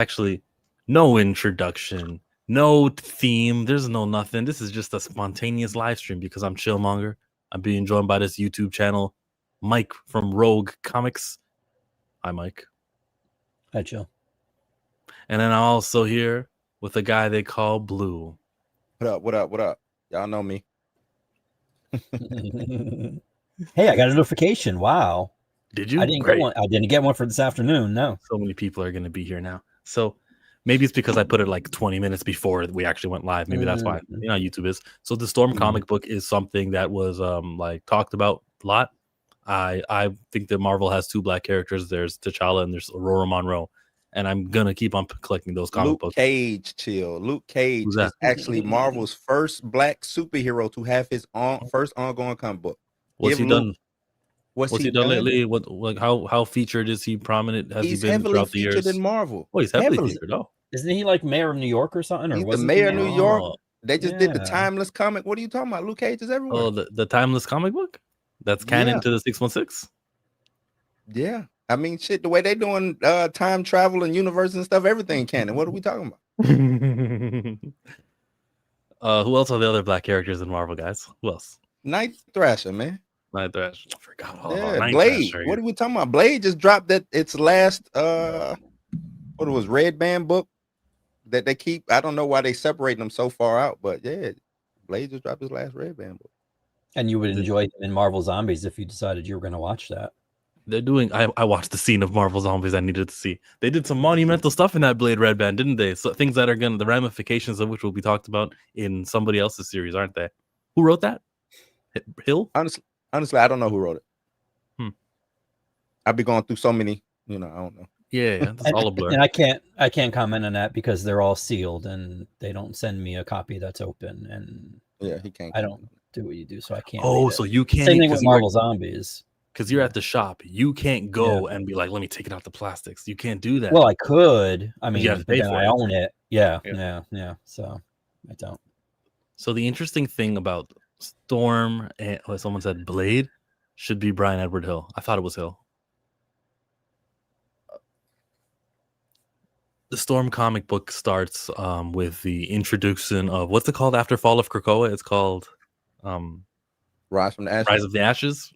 Actually, no introduction, no theme. There's no nothing. This is just a spontaneous live stream because I'm Chillmonger. I'm being joined by this YouTube channel, Mike from Rogue Comics. Hi, Mike. Hi, Chill. And then I'm also here with a guy they call Blue. What up? What up? What up? Y'all know me. Hey, I got a notification. Wow. Did you? I didn't get one. I didn't get one for this afternoon. No. So many people are going to be here now. So maybe it's because I put it like 20 minutes before we actually went live. Maybe that's why. You know how YouTube is. So the Storm comic book is something that was like talked about a lot. I think that Marvel has two black characters. There's T'Challa and there's Aurora Monroe. And I'm gonna keep on collecting those comic books. Luke Cage, Chill. Luke Cage is actually Marvel's first black superhero to have his first ongoing comic book. What's he done? What's he done lately? How featured is he? Prominent has he been throughout the years? He's heavily featured in Marvel. Oh, he's heavily featured. Oh, isn't he like mayor of New York or something? Or he's the mayor of New York. They just did the Timeless comic. What are you talking about? Luke Cage is everywhere. Oh, the Timeless comic book? That's canon to the 616? Yeah. I mean, shit, the way they doing time travel and universe and stuff, everything canon. What are we talking about? Who else are the other black characters in Marvel, guys? Who else? Night Thrasher, man. Night Thrasher. I forgot all about Night Blade. Thrasher. What are we talking about? Blade just dropped its last what it was, Red Band book that they keep. I don't know why they separating them so far out, but yeah, Blade just dropped his last Red Band book. And you would enjoy him in Marvel Zombies if you decided you were going to watch that. They're doing. I watched the scene of Marvel Zombies I needed to see. They did some monumental stuff in that Blade Red Band, didn't they? So things that are gonna, the ramifications of which will be talked about in somebody else's series, aren't they? Who wrote that? Hill? Honestly, I don't know who wrote it. I'd be going through so many, I don't know. Yeah, that's all a blur. And I can't comment on that because they're all sealed and they don't send me a copy that's open. And yeah, he can't. I don't do what you do, so I can't. Oh, so you can't. Same thing with Marvel Zombies. Because you're at the shop, you can't go and be like, "Let me take it out the plastics." You can't do that. Well, I could. I mean, I own it. Yeah. So I don't. So the interesting thing about Storm and someone said Blade should be Brian Edward Hill. I thought it was Hill. The Storm comic book starts with the introduction of what's it called after Fall of Krakoa? It's called Rise from the Ashes. Rise of the Ashes.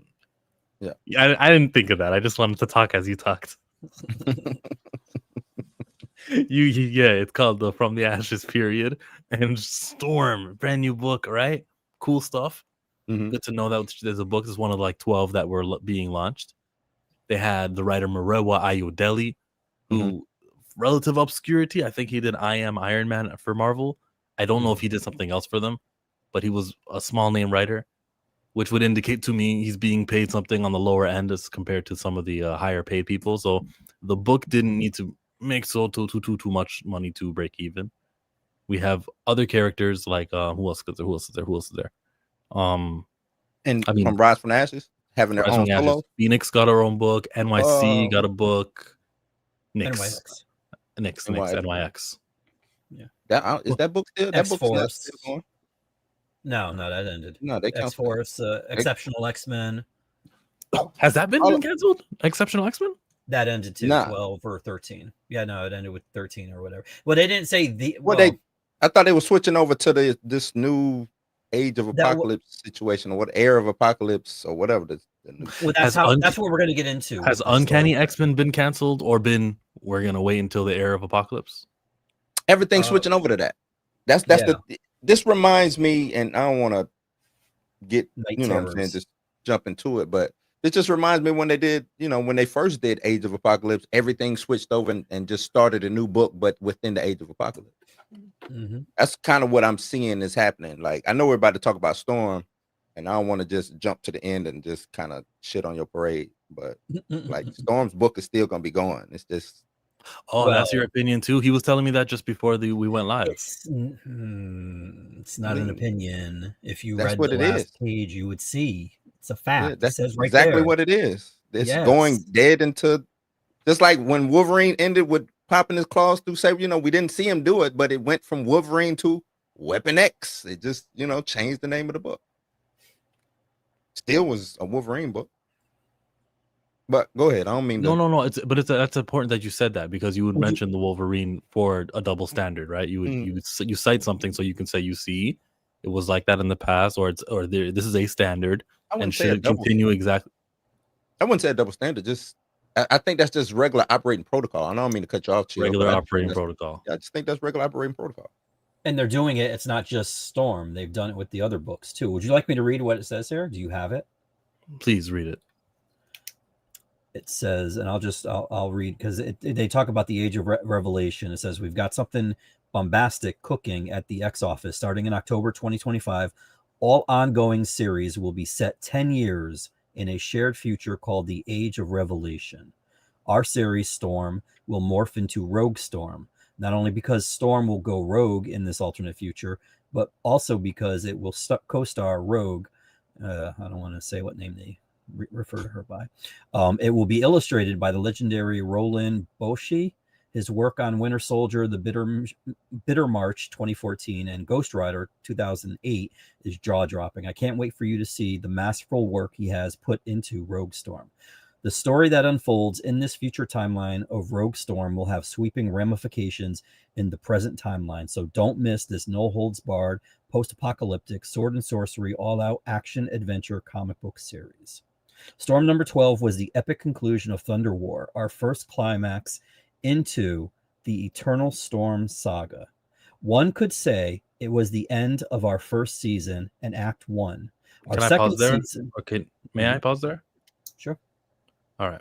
Yeah, I didn't think of that. I just wanted to talk as you talked. It's called the From the Ashes period. And Storm, brand new book, right? Cool stuff. Good to know that there's a book. It's one of like 12 that were being launched. They had the writer Murewa Ayodele, who relative obscurity. I think he did I Am Iron Man for Marvel. I don't know if he did something else for them, but he was a small name writer, which would indicate to me he's being paid something on the lower end as compared to some of the higher paid people. So the book didn't need to make too much money to break even. We have other characters like who else is there? And from Rise from the Ashes, having their own solo. Phoenix got her own book. NYC got a book. NYX. Yeah. Is that book still? That book's still going? No, that ended. No, they X-Force, Exceptional X-Men. Has that been canceled? Exceptional X-Men? That ended to 12 or 13. Yeah, no, it ended with 13 or whatever. Well, they didn't say the. I thought they were switching over to this new Age of Apocalypse situation, or what Era of Apocalypse, or whatever. Well, that's what we're going to get into. Has Uncanny X-Men been canceled, or we're going to wait until the Era of Apocalypse? Everything's switching over to that. That's this reminds me, and I don't want to get what I'm saying, just jump into it, but it just reminds me when they did, when they first did Age of Apocalypse, everything switched over and just started a new book, but within the Age of Apocalypse. That's kind of what I'm seeing is happening. Like, I know we're about to talk about Storm, and I don't want to just jump to the end and just kind of shit on your parade, but like Storm's book is still gonna be going. It's just that's your opinion too. He was telling me that just before we went live. It's not an opinion. If you read the last page, you would see it's a fact. Yeah, that's exactly what it is. It's going dead into, just like when Wolverine ended with popping his claws through Saber. We didn't see him do it, but it went from Wolverine to Weapon X. It just changed the name of the book. Still was a Wolverine book. But go ahead. I don't mean to... No. That's important that you said that, because you would mention the Wolverine for a double standard, right? You would you cite something so you can say, you see, it was like that in the past, or this is a standard and should continue exactly. I wouldn't say a double standard. Just I think that's just regular operating protocol. I don't mean to cut you off, Chill. Regular operating protocol. I just think that's regular operating protocol. And they're doing it. It's not just Storm. They've done it with the other books too. Would you like me to read what it says here? Do you have it? Please read it. It says, and I'll read, because they talk about the Age of Revelation. It says, we've got something bombastic cooking at the X office starting in October 2025. All ongoing series will be set 10 years in a shared future called the Age of Revelation. Our series, Storm, will morph into Rogue Storm, not only because Storm will go rogue in this alternate future, but also because it will co-star Rogue. I don't want to say what name they refer to her by. It will be illustrated by the legendary Roland Boschi. His work on Winter Soldier, The Bitter March 2014, and Ghost Rider 2008 is jaw-dropping. I can't wait for you to see the masterful work he has put into Rogue Storm. The story that unfolds in this future timeline of Rogue Storm will have sweeping ramifications in the present timeline, so don't miss this no-holds-barred, post-apocalyptic, sword and sorcery, all-out action-adventure comic book series. Storm number 12 was the epic conclusion of Thunder War, our first climax into the Eternal Storm saga. One could say it was the end of our first season and Act 1. Can I pause there? Okay, may I pause there? Sure. All right.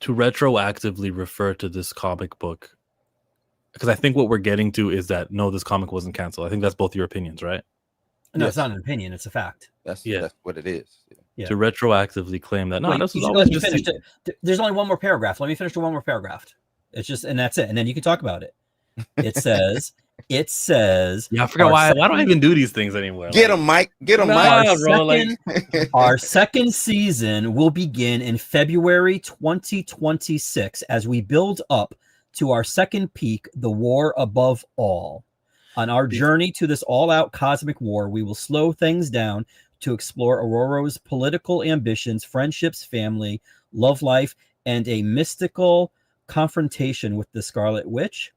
To retroactively refer to this comic book, because I think what we're getting to is that, no, this comic wasn't canceled. I think that's both your opinions, right? No, yes. It's not an opinion. It's a fact. That's what it is. Yeah. To retroactively claim that, no, this was always just... There's only one more paragraph. Let me finish the one more paragraph. It's just, and that's it. And then you can talk about it. It says, yeah, I forgot why do I even do these things anymore? Get him, Mike. Get him, Mike. Our second season will begin in February 2026 as we build up to our second peak, the War Above All. On our journey to this all-out cosmic war, we will slow things down to explore Aurora's political ambitions, friendships, family, love life, and a mystical confrontation with the Scarlet Witch? ?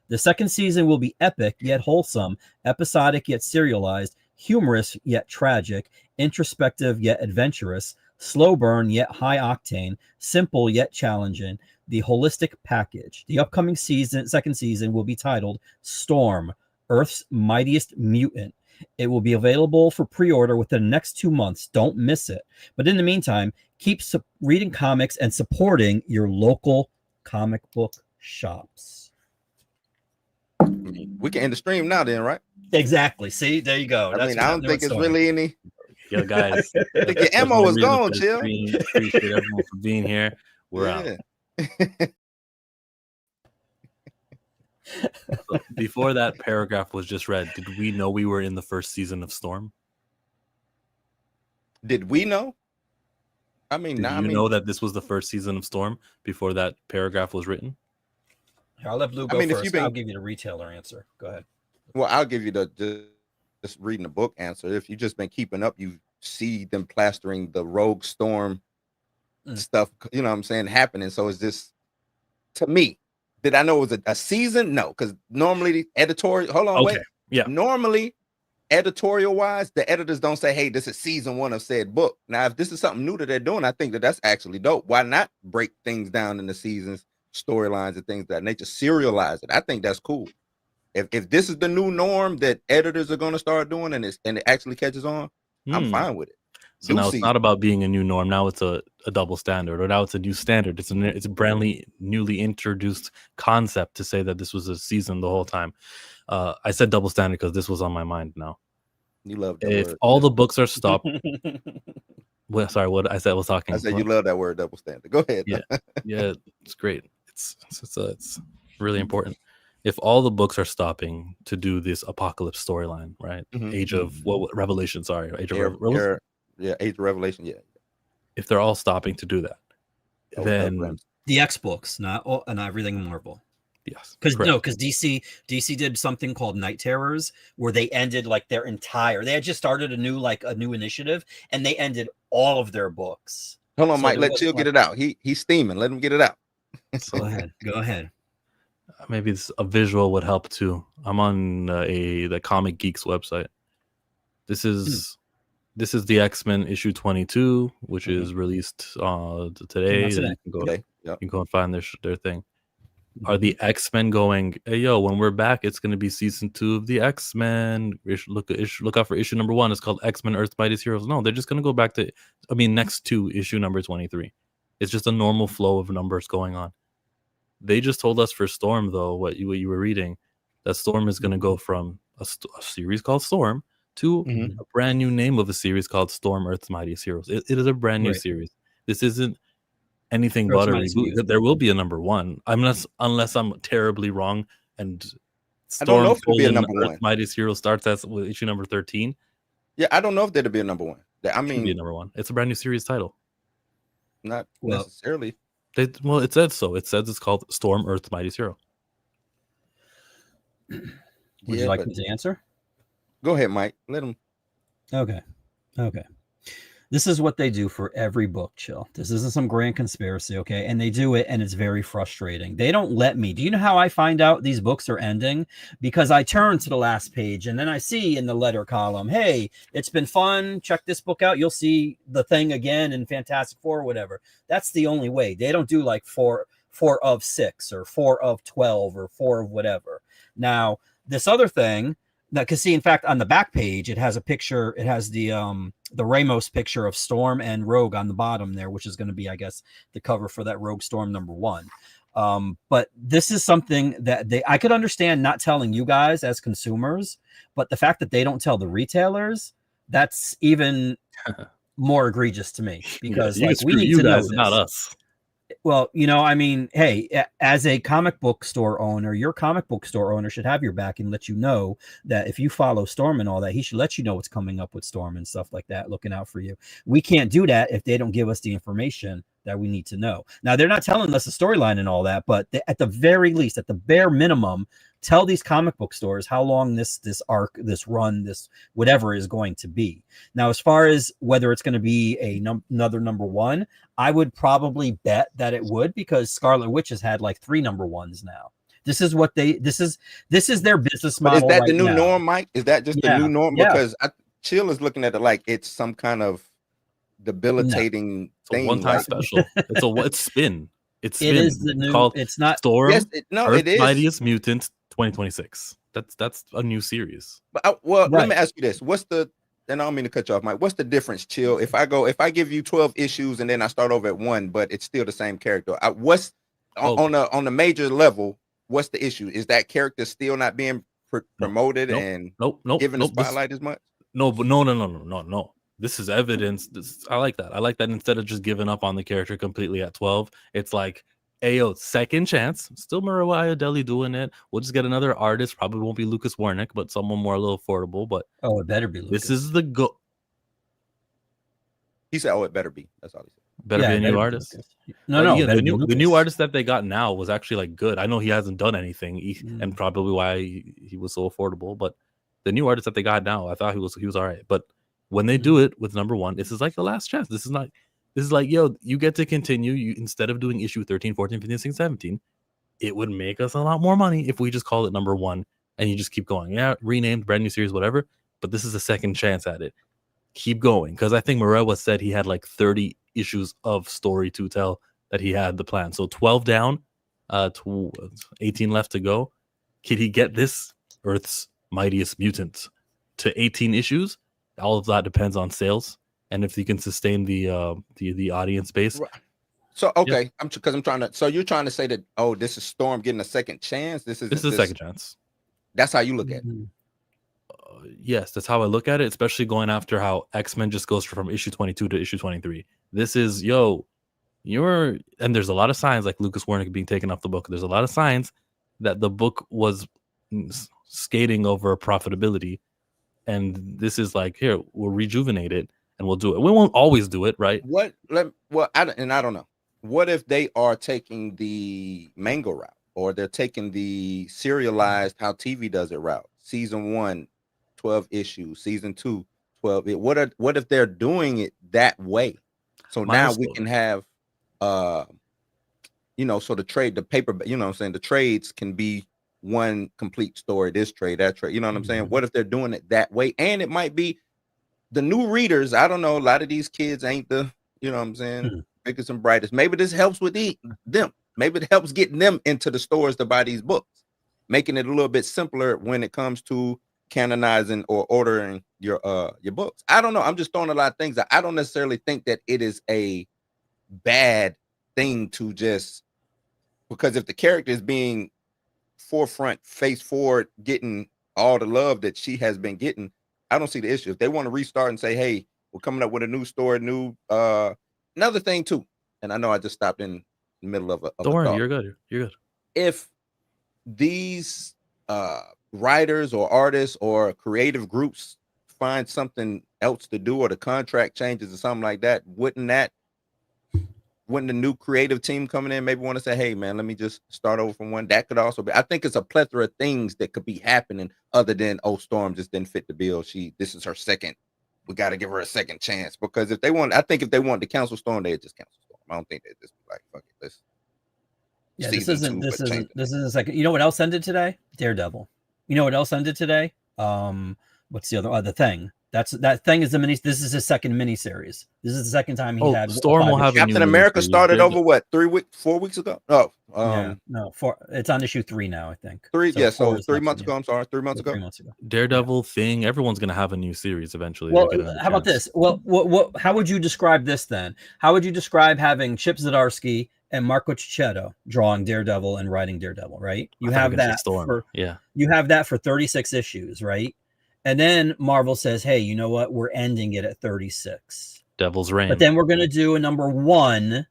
The second season will be epic yet wholesome, episodic yet serialized, humorous yet tragic, introspective yet adventurous, slow burn yet high octane, simple yet challenging, the holistic package. The upcoming second season will be titled Storm, Earth's Mightiest Mutant. It will be available for pre-order within the next 2 months. Don't miss it. But in the meantime, keep reading comics and supporting your local comic book shops. We can end the stream now then, right? Exactly. See, there you go. I don't think it's really any. Yo, guys. I think your ammo is gone, Chill. Appreciate everyone for being here. We're out. So before that paragraph was just read, did we know we were in the first season of Storm? Did we know? I mean, did you know that this was the first season of Storm before that paragraph was written? I'll let Blue go first. I'll give you the retailer answer. Go ahead. Well, I'll give you just reading the book answer. If you've just been keeping up, you see them plastering the Rogue Storm stuff, you know what I'm saying, happening. So it's just, to me, did I know it was a season? No, because normally the editorial, wait. Yeah. Normally, editorial wise, the editors don't say, hey, this is season 1 of said book. Now, if this is something new that they're doing, I think that's actually dope. Why not break things down into seasons, storylines, and things of that nature? Serialize it. I think that's cool. If this is the new norm that editors are going to start doing and it actually catches on, I'm fine with it. So now it's not about being a new norm. Now it's a double standard, or now it's a new standard. It's a brand newly introduced concept to say that this was a season the whole time. I said double standard because this was on my mind now. You love that if word. All the books are stopped. Well, sorry, what I said was talking. I said you love that word, double standard. Go ahead. Yeah, it's great. It's really important. If all the books are stopping to do this apocalypse storyline, right? Age of Revelation. Sorry, Age of Revelation. Age of Revelation. Yeah. If they're all stopping to do that, then the X books, not everything Marvel. Yes, because DC did something called Night Terrors where they ended like they had just started a new initiative and they ended all of their books Hold on, Mike. Let Chill get it out. He's steaming. Let him get it out. Go ahead. Go ahead. Maybe a visual would help too. I'm on the Comic Geeks website. This is the X-Men issue 22, which is released today. You can go and find their thing. Are the X-Men going, hey yo, when we're back, it's going to be season 2 of the X-Men. Look out for issue number 1. It's called X-Men Earth's Mightiest Heroes. No, they're just going to go back to, next to issue number 23. It's just a normal flow of numbers going on. They just told us for Storm, though, what you were reading, that Storm is going to go from a series called Storm to a brand new name of a series called Storm Earth's Mightiest Heroes. It is a brand new series. This isn't anything but a reboot. There will be a number 1, unless I'm terribly wrong. And Storm, I don't know if it'll be a number 1. Mightiest Hero starts with issue number 13. Yeah, I don't know if there'll be a number 1. I mean, be a number 1. It's a brand new series title. Not necessarily. It says so. It says it's called Storm Earth's Mightiest Hero. Would you like me to answer? Go ahead, Mike. Let him. Okay. This is what they do for every book, Chill. This isn't some grand conspiracy, okay? And they do it, and it's very frustrating. They don't let me. Do you know how I find out these books are ending? Because I turn to the last page, and then I see in the letter column, hey, it's been fun. Check this book out. You'll see the thing again in Fantastic Four or whatever. That's the only way. They don't do like 4 of 6 or 4 of 12 or 4 of whatever. Now, this other thing, because see, in fact, on the back page, it has a picture. It has the Ramos picture of Storm and Rogue on the bottom there, which is going to be, I guess, the cover for that Rogue Storm number 1. But this is something that I could understand not telling you guys as consumers, but the fact that they don't tell the retailers, that's even more egregious to me, because we need to know this. Not us. Well, hey, as a comic book store owner, your comic book store owner should have your back and let you know that if you follow Storm and all that, he should let you know what's coming up with Storm and stuff like that, looking out for you. We can't do that if they don't give us the information that we need to know. Now, they're not telling us the storyline and all that, but at the very least, at the bare minimum, tell these comic book stores how long this arc, this run, this whatever is going to be. Now, as far as whether it's going to be another number 1, I would probably bet that it would, because Scarlet Witch has had like 3 number 1s now. This is what this is their business model. But is that the new norm, Mike? Is that just the new norm? Because Chill is looking at it like it's some kind of debilitating thing. One-time special. It's spin. It is the new. Called it's not Storm. Yes, it is Mightiest Mutant 2026. That's a new series. But let me ask you this: and I don't mean to cut you off, Mike. What's the difference, Chill? If I give you 12 issues and then I start over at 1, but it's still the same character, on the major level? What's the issue? Is that character still not being promoted and given the spotlight as much? No. This is evidence. I like that. I like that instead of just giving up on the character completely at 12, it's like, ayo, second chance. Still Mariah Deli doing it. We'll just get another artist. Probably won't be Lucas Wernick, but someone more a little affordable. But it better be Lucas. This is the go. He said, it better be. That's all he said. Better be a new artist. The new artist that they got now was actually like good. I know he hasn't done anything, and probably why he was so affordable. But the new artist that they got now, I thought he was all right. But when they do it with number 1, this is like the last chance. This is like, yo, you get to continue. You instead of doing issue 13, 14, 15, 16, 17, it would make us a lot more money if we just call it number 1 and you just keep going. Yeah, renamed, brand new series, whatever. But this is a second chance at it. Keep going, because I think Morewa said he had like 30 issues of story to tell that he had the plan. So 12 down, 18 left to go. Can he get this Earth's Mightiest Mutant to 18 issues? All of that depends on sales and if you can sustain the audience base. Right. So okay, I'm trying to. So you're trying to say that this is Storm getting a second chance. This is a second chance. That's how you look at it. Yes, that's how I look at it. Especially going after how X-Men just goes from issue 22 to issue 23. This is and there's a lot of signs like Lucas Wernick being taken off the book. There's a lot of signs that the book was skating over profitability. And this is like, here, we'll rejuvenate it and we'll do it. We won't always do it, right? I don't know. What if they are taking the manga route, or they're taking the serialized how TV does it route? Season 1, 12 issues. Season 2, 12. What if they're doing it that way? So now we can have, so the trades can be one complete story, this trade, that trade. You know what I'm saying? What if they're doing it that way? And it might be the new readers. I don't know. A lot of these kids ain't the, you know what I'm saying, biggest and brightest. Maybe this helps with them. Maybe it helps getting them into the stores to buy these books, making it a little bit simpler when it comes to canonizing or ordering your books. I don't know. I'm just throwing a lot of things out. I don't necessarily think that it is a bad thing to just, because if the character is being forefront, face forward, getting all the love that she has been getting, I don't see the issue. If they want to restart and say, hey, we're coming up with a new story, another thing too, and I know I just stopped in the middle of a don't worry, you're good. If these writers or artists or creative groups find something else to do, or the contract changes or something like that, wouldn't the new creative team coming in maybe want to say, hey man, let me just start over from one? That could also be, I think it's a plethora of things that could be happening other than, oh, Storm just didn't fit the bill. This is her second. We got to give her a second chance. Because if they want to cancel Storm, they just cancel Storm. I don't think they just be like, fuck it, let's. Yeah, this isn't second. You know what else ended today? Daredevil. You know what else ended today? What's the other? The Thing. That Thing is this is his second miniseries. This is the second time he had Storm will have Captain America started over what, 4 weeks ago? No, it's on issue 3 now, I think. 3, so 3 months ago. I'm sorry, 3 months ago. 3 months ago. Daredevil Thing. Everyone's gonna have a new series eventually. Well, how about this? Well, what? How would you describe this then? How would you describe having Chip Zdarsky and Marco Checchetto drawing Daredevil and writing Daredevil? Right? You have that You have that for 36 issues, right? And then Marvel says, hey, you know what? We're ending it at 36. Devil's Reign. But then we're going to do a number 1,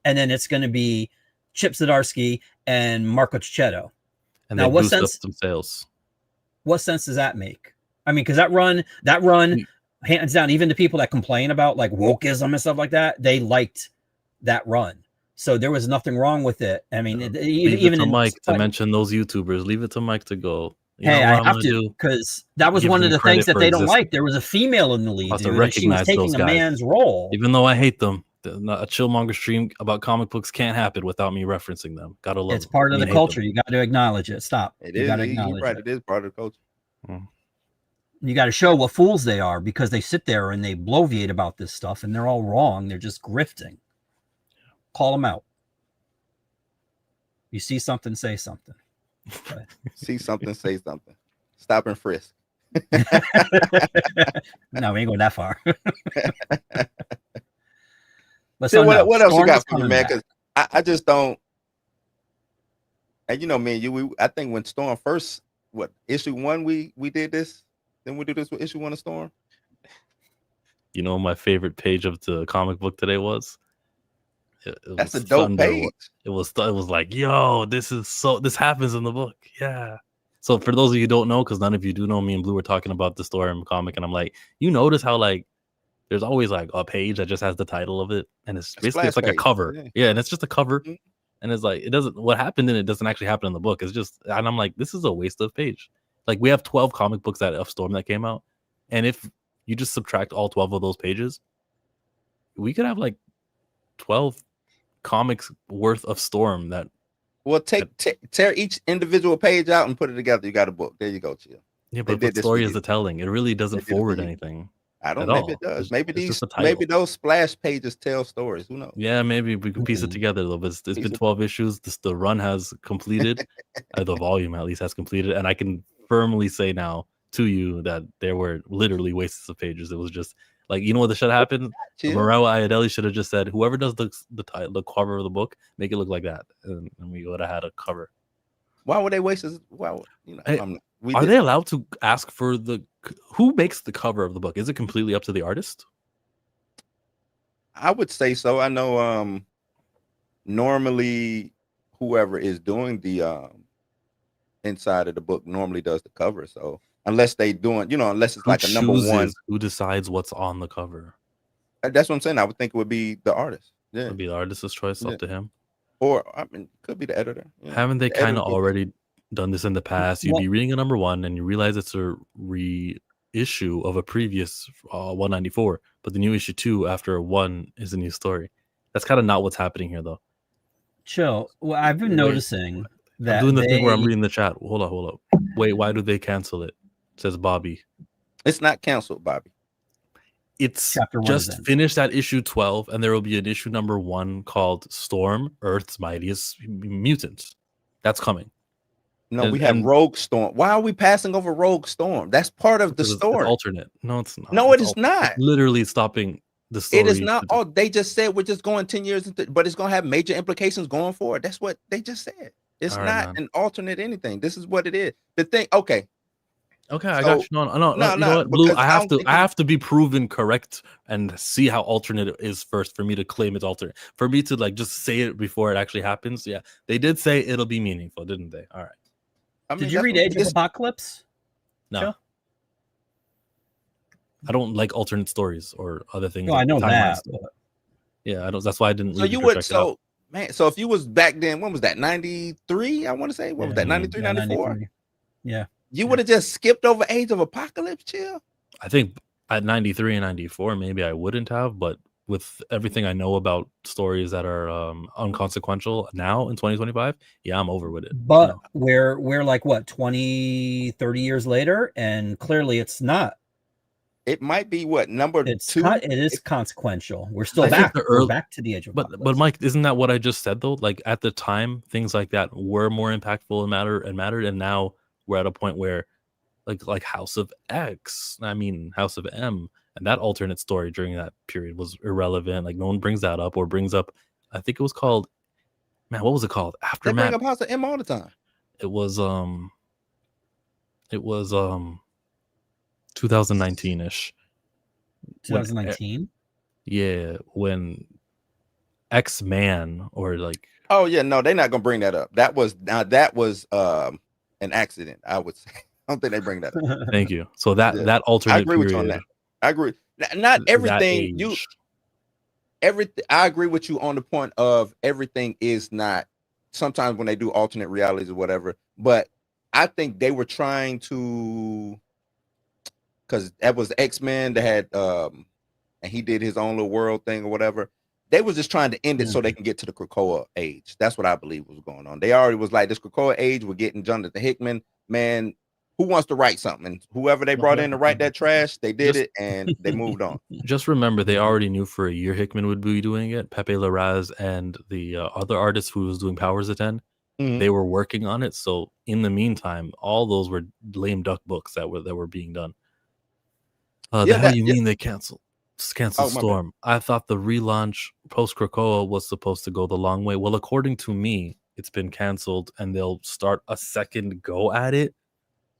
and then it's going to be Chip Zdarsky and Marco Checchetto. And now, what sense? Some sales. What sense does that make? I mean, because that run, hands down, even the people that complain about like wokeism and stuff like that, they liked that run. So there was nothing wrong with it. I mean, even to Mike to mention those YouTubers. Leave it to Mike to go. Hey, I have to, because that was one of the things that they don't like. There was a female in the lead, dude, and she was taking a man's role. Even though I hate them, a Chillmonger stream about comic books can't happen without me referencing them. Gotta love. It's part of the culture. You got to acknowledge it. Stop. It is. You're right. It is part of the culture. You got to show what fools they are, because they sit there and they bloviate about this stuff, and they're all wrong. They're just grifting. Call them out. You see something, say something. Okay. See something, say something. Stop and frisk. No, we ain't going that far. But so what else you got for me, man? Because I just don't. And you know, me and you, I think when Storm first, issue 1, we did this. Then we do this with issue 1 of Storm. You know, my favorite page of the comic book today was. That's a dope page. It was like, yo, this happens in the book. Yeah. So for those of you who don't know, because none of you do know, me and Blue were talking about the Storm comic, and I'm like, you notice how like there's always like a page that just has the title of it, and it's basically like a cover. Yeah, and it's just a cover. Mm-hmm. And it's like what happened in it doesn't actually happen in the book. It's just, and I'm like, this is a waste of page. Like, we have 12 comic books of Storm that came out, and if you just subtract all 12 of those pages, we could have like 12 comics worth of Storm that. Well, tear each individual page out and put it together. You got a book. There you go, Chill. Yeah, but what story is it telling? It really doesn't forward anything. I don't know. Maybe it does. Maybe those splash pages tell stories. Who knows? Yeah, maybe we can piece it together though. But it's been 12 issues. The run has completed. The volume at least has completed, and I can firmly say now to you that there were literally wastes of pages. It was just like, you know what the should happen? Morel Ayadelli should have just said, whoever does the cover of the book, make it look like that, and we would have had a cover. Why would they waste this? Well, are they allowed to ask for who makes the cover of the book? Is it completely up to the artist? I would say so. I know normally whoever is doing the inside of the book normally does the cover. So unless they doing, unless it's like a number 1, who decides what's on the cover? That's what I'm saying. I would think it would be the artist. Yeah, it would be the artist's choice, up to him. Or could be the editor. Haven't they kind of already done this in the past? You'd be reading a number 1 and you realize it's a issue of a previous 194, but the new issue 2 after 1 is a new story. That's kind of not what's happening here, though. Chill. Well, I've been noticing that I'm doing the thing where I'm reading the chat. Hold up. Wait, why do they cancel it? Says Bobby. It's not canceled, Bobby. It's just finished at issue 12, and there will be an issue number 1 called Storm, Earth's Mightiest Mutants. That's coming. No, we have Rogue Storm. Why are we passing over Rogue Storm? That's part of the story. It's alternate. No, it's not. No, it is not. It's literally stopping the story. It is not. Oh, they just said we're just going 10 years, but it's going to have major implications going forward. That's what they just said. It's not an alternate anything. This is what it is. The thing. Okay, I got you. No. You know what, Blue? I have to be proven correct and see how alternate it is first for me to claim it's alternate. For me to like just say it before it actually happens. Yeah, they did say it'll be meaningful, didn't they? All right. I mean, did you read Age of Apocalypse? No. Sure. I don't like alternate stories or other things. No, I know that. Yeah, I don't. That's why I didn't. So you would. So man. So if you was back then, when was that? 93. I want to say. What was that? 93, 94. 93. Yeah. You would have just skipped over Age of Apocalypse, Chill. I think at 93 and 94, maybe I wouldn't have, but with everything I know about stories that are unconsequential now in 2025, yeah, I'm over with it. But we're like what, 20, 30 years later, and clearly it's not. It might be what number 2. It is consequential. We're still back. We're back to the Age of Apocalypse. But Mike, isn't that what I just said though? Like at the time, things like that were more impactful and mattered, and now we're at a point where like House of X, House of M, and that alternate story during that period was irrelevant. Like no one brings that up or brings up. I think it was called. Man, what was it called? Aftermath. They bring up House of M all the time. It was 2019-ish. 2019. Yeah, when X-Man or like. Oh yeah, no, they're not gonna bring that up. That was an accident, I would say. I don't think they bring that up. Thank you. So that alternate. I agree with you on that. I agree. Not everything I agree with you on the point of everything is not. Sometimes when they do alternate realities or whatever, but I think they were trying to, because that was X-Men that had and he did his own little world thing or whatever. They was just trying to end it so they can get to the Krakoa age. That's what I believe was going on. They already was like, this Krakoa age, we're getting Jonathan Hickman. Man, who wants to write something? And whoever they brought in to write that trash, they did it and they moved on. Just remember, they already knew for a year Hickman would be doing it. Pepe Larraz and the other artist who was doing Powers of 10, they were working on it. So in the meantime, all those were lame duck books that were being done. The hell you mean they canceled Storm? I thought the relaunch post Krakoa was supposed to go the long way. Well, according to me, it's been canceled and they'll start a second go at it.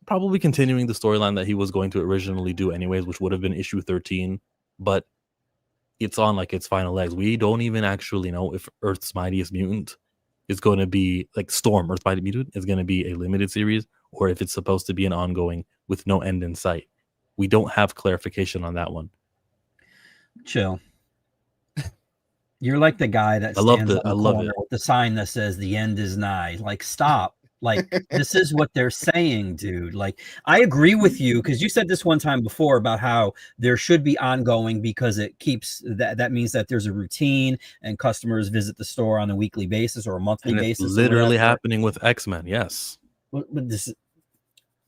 Probably continuing the storyline that he was going to originally do anyways, which would have been issue 13, but it's on like its final legs. We don't even actually know if Earth's Mightiest Mutant is going to be like Storm, Earth's Mightiest Mutant is going to be a limited series, or if it's supposed to be an ongoing with no end in sight. We don't have clarification on that one. Chill. You're like the guy that stands on the corner with the sign that says the end is nigh. Like, stop. Like, this is what they're saying, dude. Like, I agree with you because you said this one time before about how there should be ongoing because it keeps that means that there's a routine and customers visit the store on a weekly basis or a monthly basis. It's literally happening with X-Men. Yes. But this.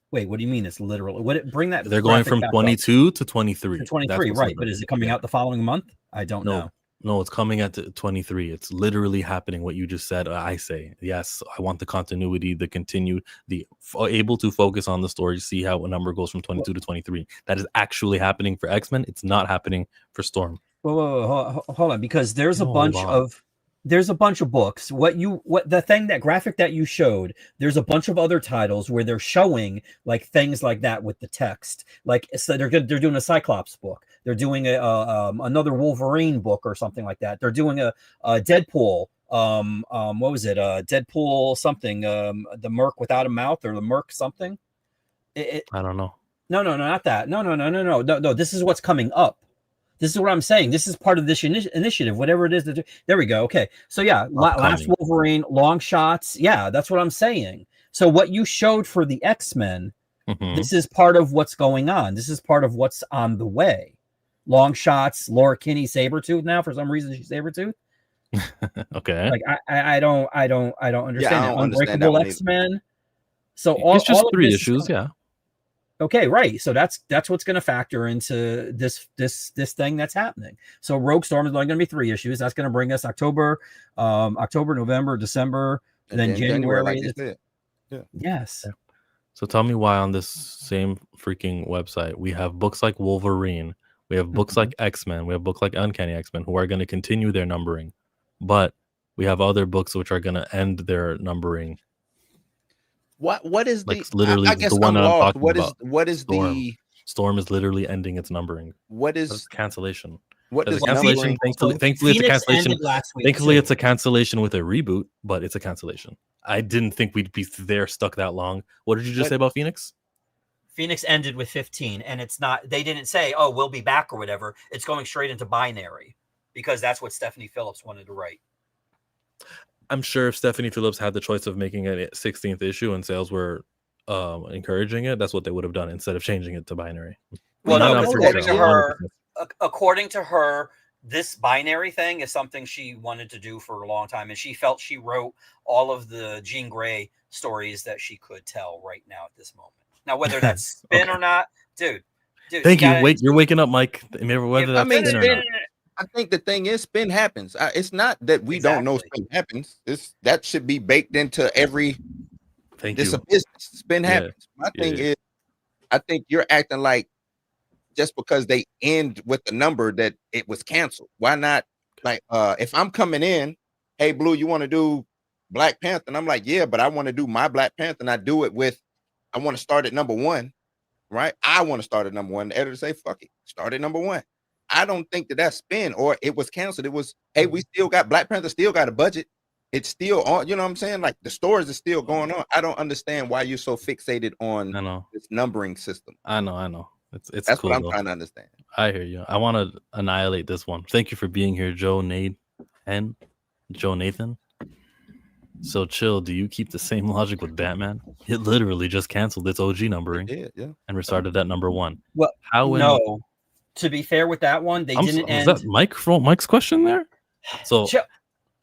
Wait, what do you mean? It's literally bring that. They're going from 22 to 23. To 23, right? But is it coming out the following month? I don't know. No, it's coming at 23. It's literally happening. What you just said. I say yes. I want the continuity, the continue, the able to focus on the story, see how a number goes from 22 to 23. That is actually happening for X-Men. It's not happening for Storm. Whoa, hold on, because there's a bunch of. There's a bunch of books. That graphic that you showed, there's a bunch of other titles where they're showing like things like that with the text. Like, so they're doing a Cyclops book. They're doing another Wolverine book or something like that. They're doing a Deadpool. What was it? Deadpool something. The Merc Without a Mouth or the Merc something. I don't know. No, not that. No. This is what's coming up. This is what I'm saying. This is part of this initiative, whatever it is. There we go. Okay. So yeah, Last Wolverine, long shots. Yeah, that's what I'm saying. So what you showed for the X-Men, This is part of what's going on. This is part of what's on the way. Long shots, Laura Kinney, Sabretooth now. For some reason, she's Sabretooth. Okay. Like I don't understand. Yeah, I don't understand Unbreakable X-Men. So it's just 3 issues, yeah. Okay, right. So that's what's going to factor into this thing that's happening. So Rogue Storm is only going to be 3 issues. That's going to bring us October, November, December, and then January. Like you said. Yeah. Yes. So tell me why on this same freaking website we have books like Wolverine, we have books like X-Men, we have books like Uncanny X-Men who are going to continue their numbering, but we have other books which are going to end their numbering. What is like literally I guess the one I'm talking about? What is Storm. the Storm is literally ending its numbering. What is That's cancellation? What is cancellation? Thankfully, it's a cancellation. Thankfully, it's a cancellation with a reboot, but it's a cancellation. I didn't think we'd be there stuck that long. What did you just say about Phoenix? Phoenix ended with 15, and it's not. They didn't say, "Oh, we'll be back" or whatever. It's going straight into binary because that's what Stephanie Phillips wanted to write. I'm sure if Stephanie Phillips had the choice of making a 16th issue and sales were encouraging it, that's what they would have done instead of changing it to binary. Well, no, according to her, this binary thing is something she wanted to do for a long time, and she felt she wrote all of the Jean Grey stories that she could tell right now at this moment. Now, whether that's spin or not, dude. Thank you. You're waking up, Mike. Whether that's spin or not. I think the thing is, spin happens. It's not that we don't know spin happens. That should be baked into every. This a business. Spin happens. My thing is, I think you're acting like just because they end with the number that it was canceled. Why not? Like, if I'm coming in, hey, Blue, you want to do Black Panther? And I'm like, yeah, but I want to do my Black Panther, and I do it with. I want to start at number 1, right? I want to start at number 1. The editor say, fuck it, start at number 1. I don't think that's spin or it was canceled. It was, hey, we still got Black Panther, still got a budget. It's still on, you know what I'm saying? Like the stores is still going on. I don't understand why you're so fixated on this numbering system. I know. It's that's cool, what I'm trying to understand. I hear you. I want to annihilate this one. Thank you for being here, Joe Nathan. So chill. Do you keep the same logic with Batman? It literally just canceled its OG numbering and restarted at number 1. Well, no. To be fair with that one, they didn't end. Was that Mike's question there? So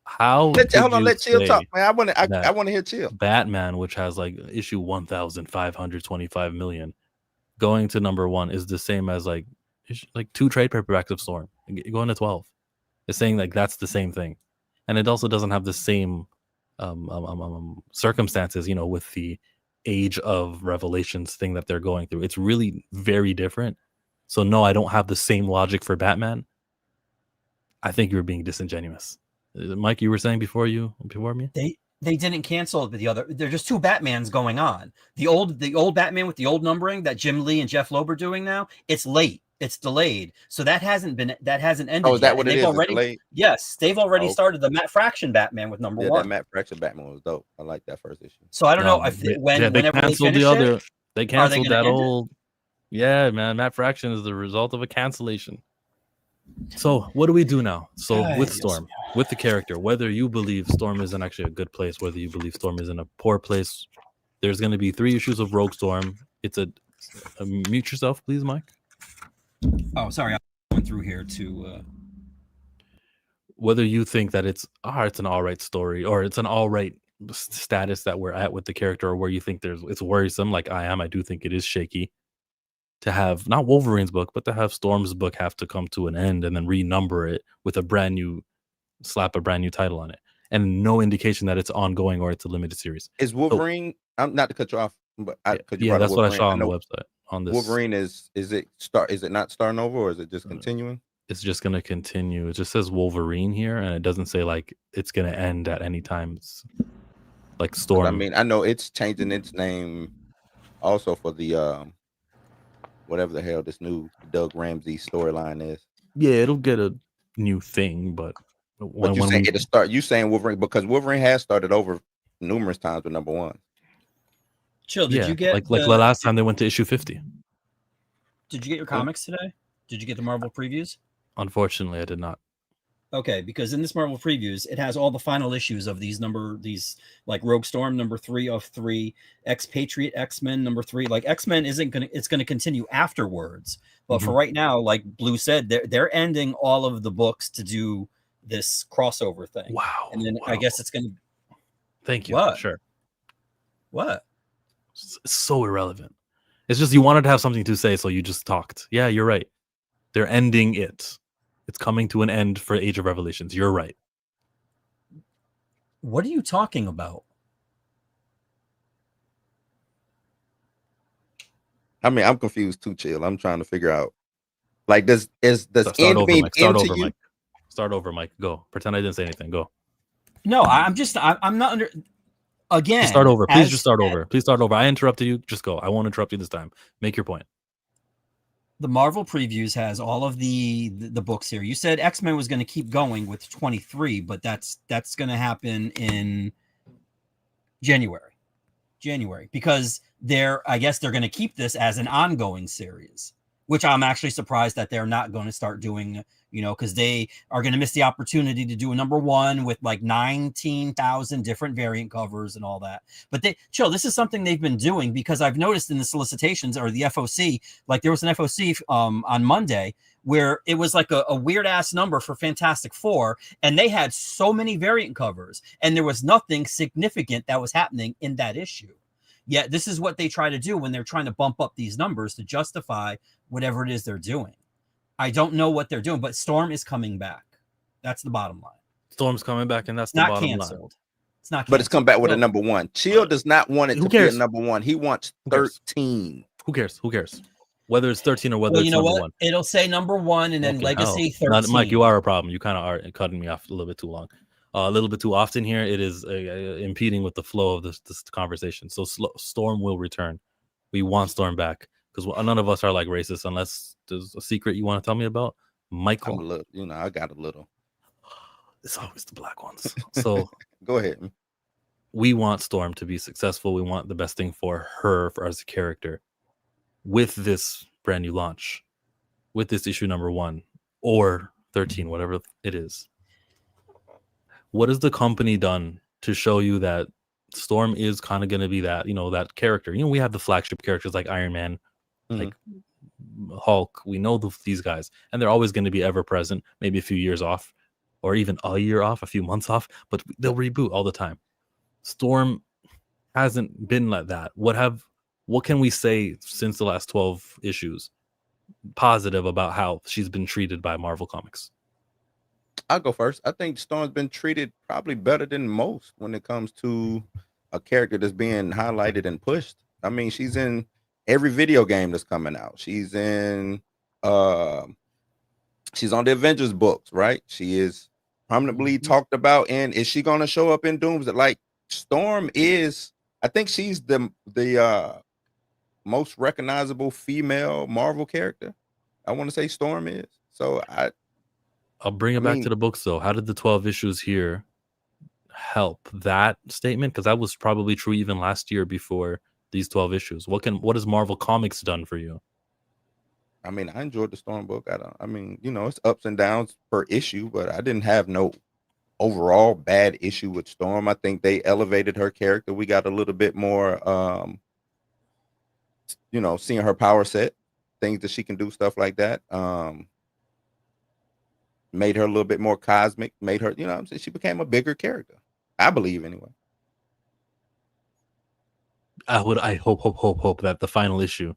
how? Hold on, let Chill talk, man. I want to hear Chill. Batman, which has like issue 1,525 million, going to number 1 is the same as like 2 trade paperbacks of Storm going to 12. It's saying like that's the same thing, and it also doesn't have the same circumstances, with the Age of Revelations thing that they're going through. It's really very different. So no, I don't have the same logic for Batman. I think you're being disingenuous. Mike, you were saying before me? They didn't cancel the other. They're just 2 Batmans going on. The old Batman with the old numbering that Jim Lee and Jeff Loeb are doing now, it's late. It's delayed. So that hasn't ended. Oh, is that what it is? Yes, they've already started the Matt Fraction Batman with number 1. That Matt Fraction Batman was dope. I like that first issue. So I don't know if they canceled the other. They canceled that old. Yeah, man, Matt Fraction is the result of a cancellation. So what do we do now? So with Storm, with the character, whether you believe Storm is in actually a good place, whether you believe Storm is in a poor place, there's going to be 3 issues of Rogue Storm. It's a mute yourself, please, Mike. Oh, sorry, I went through here to. Whether you think that it's an all right story or it's an all right status that we're at with the character, or where you think it's worrisome, like I do think it is shaky. To have not Wolverine's book, but to have Storm's book have to come to an end and then renumber it with slap a brand new title on it, and no indication that it's ongoing or it's a limited series. Is Wolverine? I'm not to cut you off, but that's what I saw on the website. On this, Wolverine is it not starting over, or is it just continuing? It's just going to continue. It just says Wolverine here, and it doesn't say like it's going to end at any time. It's like Storm. I mean, I know it's changing its name also for the whatever the hell this new Doug Ramsey storyline is. Yeah, it'll get a new thing, but you saying it'll start? You saying Wolverine, because Wolverine has started over numerous times with number 1. Chill. Did you get like the last time they went to issue 50? Did you get your comics today? Did you get the Marvel previews? Unfortunately, I did not. Okay, because in this Marvel previews, it has all the final issues of these like Rogue Storm number 3 of 3, Expatriate X-Men number 3. Like X-Men it's gonna continue afterwards. But for right now, like Blue said, they're ending all of the books to do this crossover thing. Wow. And then I guess it's gonna. Thank you. What? Sure. What? It's so irrelevant. It's just you wanted to have something to say, so you just talked. Yeah, you're right. They're ending it. It's coming to an end for Age of Revelations. You're right. What are you talking about? I mean, I'm confused too, Chill. I'm trying to figure out. Like, does start end over, mean Mike. Start into over, you? Mike. Start over, Mike. Go. Pretend I didn't say anything. Go. No, I'm not under. Again, just start over. Please just start over. Please start over. I interrupted you. Just go. I won't interrupt you this time. Make your point. The Marvel previews has all of the books here. You said X-Men was going to keep going with 23, but that's going to happen in January because I guess they're going to keep this as an ongoing series, which I'm actually surprised that they're not going to start doing, because they are going to miss the opportunity to do a number 1 with like 19,000 different variant covers and all that. But this is something they've been doing, because I've noticed in the solicitations or the FOC, like there was an FOC on Monday where it was like a weird ass number for Fantastic Four, and they had so many variant covers and there was nothing significant that was happening in that issue. Yet this is what they try to do when they're trying to bump up these numbers to justify whatever it is they're doing. I don't know what they're doing, but Storm is coming back. That's the bottom line. Storm's coming back, and that's the not bottom canceled. line. It's not canceled. But it's come back with a number 1. Chill does not want it to be a number 1. He wants 13. Who cares? Whether it's 13 or whether it's number 1. It'll say number 1 and then Legacy 13. Mike, you are a problem. You kind of are cutting me off a little bit too long. A little bit too often here. It is impeding with the flow of this conversation. So Storm will return. We want Storm back, because none of us are like racist, unless there's a secret you want to tell me about. Michael, I'm a little, I got a little. It's always the black ones. So go ahead. We want Storm to be successful. We want the best thing for her, for as a character, with this brand new launch, with this issue number 1 or 13, whatever it is. What has the company done to show you that Storm is kind of going to be that, that character? We have the flagship characters like Iron Man, like Hulk. We know these guys, and they're always going to be ever present, maybe a few years off, or even a year off, a few months off, but they'll reboot all the time. Storm hasn't been like that. What can we say since the last 12 issues positive about how she's been treated by Marvel Comics? I'll go first. I think Storm's been treated probably better than most when it comes to a character that's being highlighted and pushed. I mean, she's in every video game that's coming out. She's in she's on the Avengers books, right? She is prominently talked about. And is she going to show up in Dooms? Like, Storm is, I think she's the most recognizable female Marvel character. I want to say Storm is. So I'll bring it back to the books, though. How did the 12 issues here help that statement? Because that was probably true even last year before these 12 issues. What has Marvel Comics done for you? I mean, I enjoyed the Storm book. It's ups and downs per issue, but I didn't have no overall bad issue with Storm. I think they elevated her character. We got a little bit more, seeing her power set, things that she can do, stuff like that. Made her a little bit more cosmic, made her, she became a bigger character, I believe, anyway. I hope that the final issue,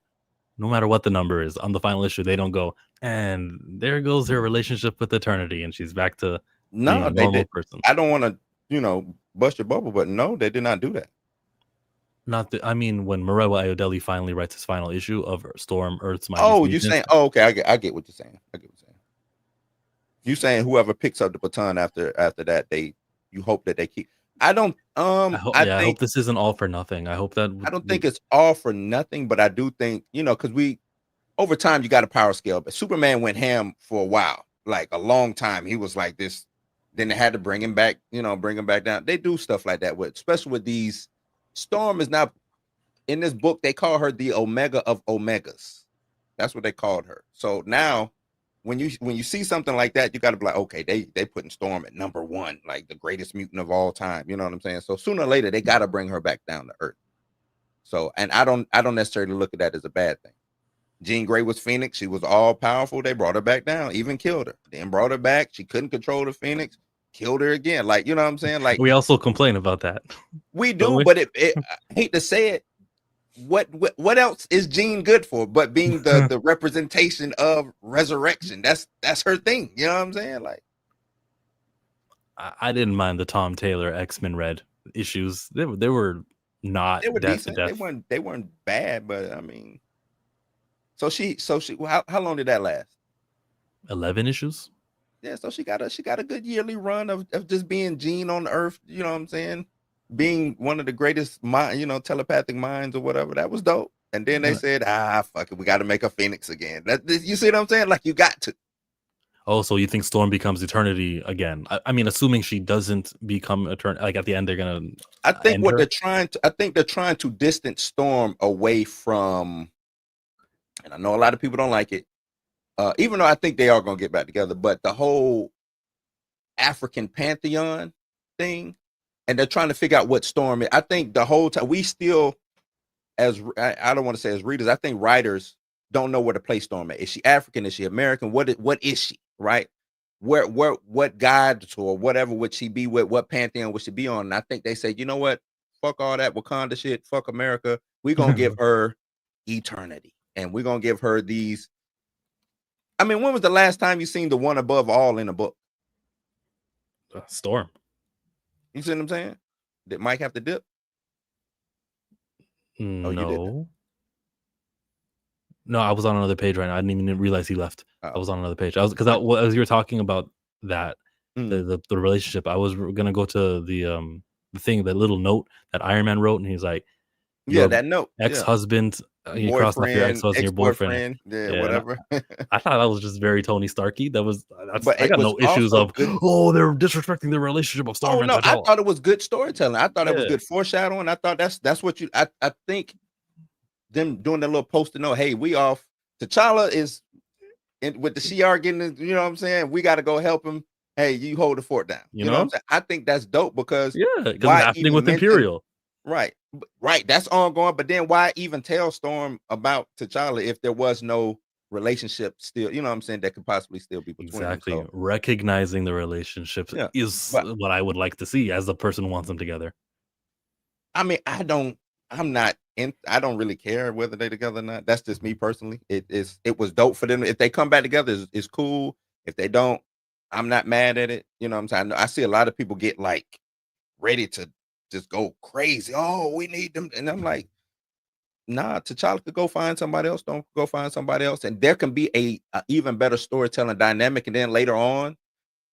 no matter what the number is, on the final issue, they don't go, and there goes her relationship with Eternity, and she's back to being a normal person. I don't want to, bust your bubble, but no, they did not do that. When Murewa Ayodele finally writes his final issue of Storm, Earth's Mighty. Oh, you're saying, okay, I get what you're saying. You saying whoever picks up the baton after that, you hope that they keep. I hope this isn't all for nothing. I hope that I don't think it's all for nothing, but I do think, because over time you got a power scale, but Superman went ham for a while, like a long time. He was like this, then they had to bring him back, bring him back down. They do stuff like that especially with these. Storm is not in this book. They call her the Omega of Omegas. That's what they called her. So now when you see something like that, you got to be like, okay, they putting Storm at number 1, like the greatest mutant of all time. You know what I'm saying? So sooner or later, they got to bring her back down to earth. So, and I don't necessarily look at that as a bad thing. Jean Grey was Phoenix. She was all powerful. They brought her back down, even killed her. Then brought her back. She couldn't control the Phoenix. Killed her again. Like, you know what I'm saying? Like, we also complain about that. We do, but I hate to say it. What else is Jean good for but being the representation of resurrection? That's her thing. You know what I'm saying? Like, I didn't mind the Tom Taylor X-Men Red issues. They were not. They were death decent. to death. They weren't bad, but I mean, so she. How long did that last? 11 issues. Yeah, so she got a good yearly run of just being Jean on Earth. You know what I'm saying? Being one of the greatest telepathic minds or whatever. That was dope. And then they said, fuck it, we got to make a Phoenix again. You see what I'm saying? Like, you got to. Oh, so you think Storm becomes Eternity again? I mean, assuming she doesn't become Eternity, like at the end they're gonna. I think they're trying to distance Storm away from, and I know a lot of people don't like it, even though I think they are gonna get back together. But the whole African pantheon thing, and they're trying to figure out what Storm is. I think the whole time we still, as I don't want to say as readers, I think writers don't know where to place Storm at. Is she African? Is she American? What is she? Right? What gods or whatever would she be with? What pantheon would she be on? And I think they say, you know what? Fuck all that Wakanda shit. Fuck America. We're gonna give her eternity, and we're gonna give her these. I mean, when was the last time you seen the one above all in a book? Storm. You see what I'm saying? Did Mike have to dip? No. No, I was on another page right now. I didn't even realize he left. I was on another page. As you were talking about that, the relationship, I was gonna go to the thing, that little note that Iron Man wrote, and he's like, that note, ex-husband, you crossed off your ex-husband, your boyfriend, whatever. I thought that was just very Tony Starky. I got no issues of good. They're disrespecting the relationship of Storm. Oh no, I thought it was good storytelling. I thought it was good foreshadowing. I thought that's what you. I think them doing that little post-it note. Hey, we off. T'Challa is with the Shi'ar getting. You know what I'm saying? We got to go help him. Hey, you hold the fort down. You know what I'm saying? I think that's dope because it's happening with Imperial. Right. That's ongoing. But then why even tell Storm about T'Challa if there was no relationship still? You know what I'm saying? That could possibly still be between them. So, recognizing the relationship is what I would like to see as the person who wants them together. I mean, I don't really care whether they're together or not. That's just me personally. It was dope for them. If they come back together, it's cool. If they don't, I'm not mad at it. You know what I'm saying? I see a lot of people get like ready to just go crazy. Oh, we need them. And I'm like, nah, T'Challa could go find somebody else. Don't go find somebody else. And there can be a even better storytelling dynamic. And then later on,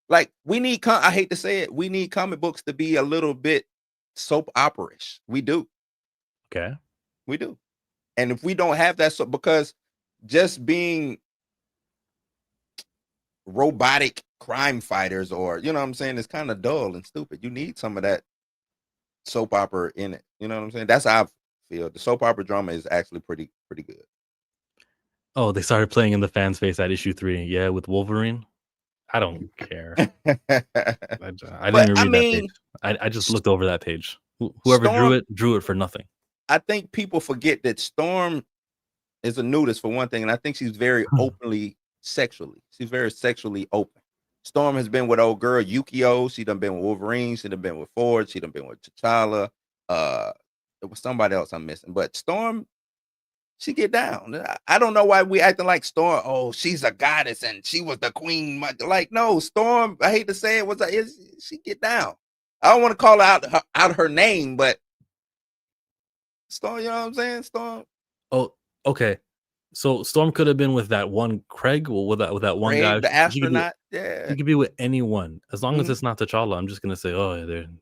like I hate to say it, we need comic books to be a little bit soap opera-ish. We do. Okay. We do. And if we don't have that, because just being robotic crime fighters, or you know what I'm saying, it's kind of dull and stupid. You need some of that soap opera in it. You know what I'm saying? That's how I feel. The soap opera drama is actually pretty good. Oh, they started playing in the fans' face at issue 3. Yeah, with Wolverine. I don't care. I didn't even read that page. I just looked over that page. Whoever drew it for nothing. I think people forget that Storm is a nudist for one thing, and I think she's very openly sexually. She's very sexually open. Storm has been with old girl Yukio. She done been with Wolverine. She done been with Ford. She done been with T'Challa. It was somebody else I'm missing, but Storm, she get down. I don't know why we acting like Storm. Oh, she's a goddess and she was the queen. Like, no, Storm. I hate to say it, she get down. I don't want to call out her name, but Storm, you know what I'm saying? Storm. Oh, okay. So Storm could have been with that one Craig, or with that one Craig, guy, the astronaut. He could be with anyone as long as it's not T'Challa. I'm just gonna say,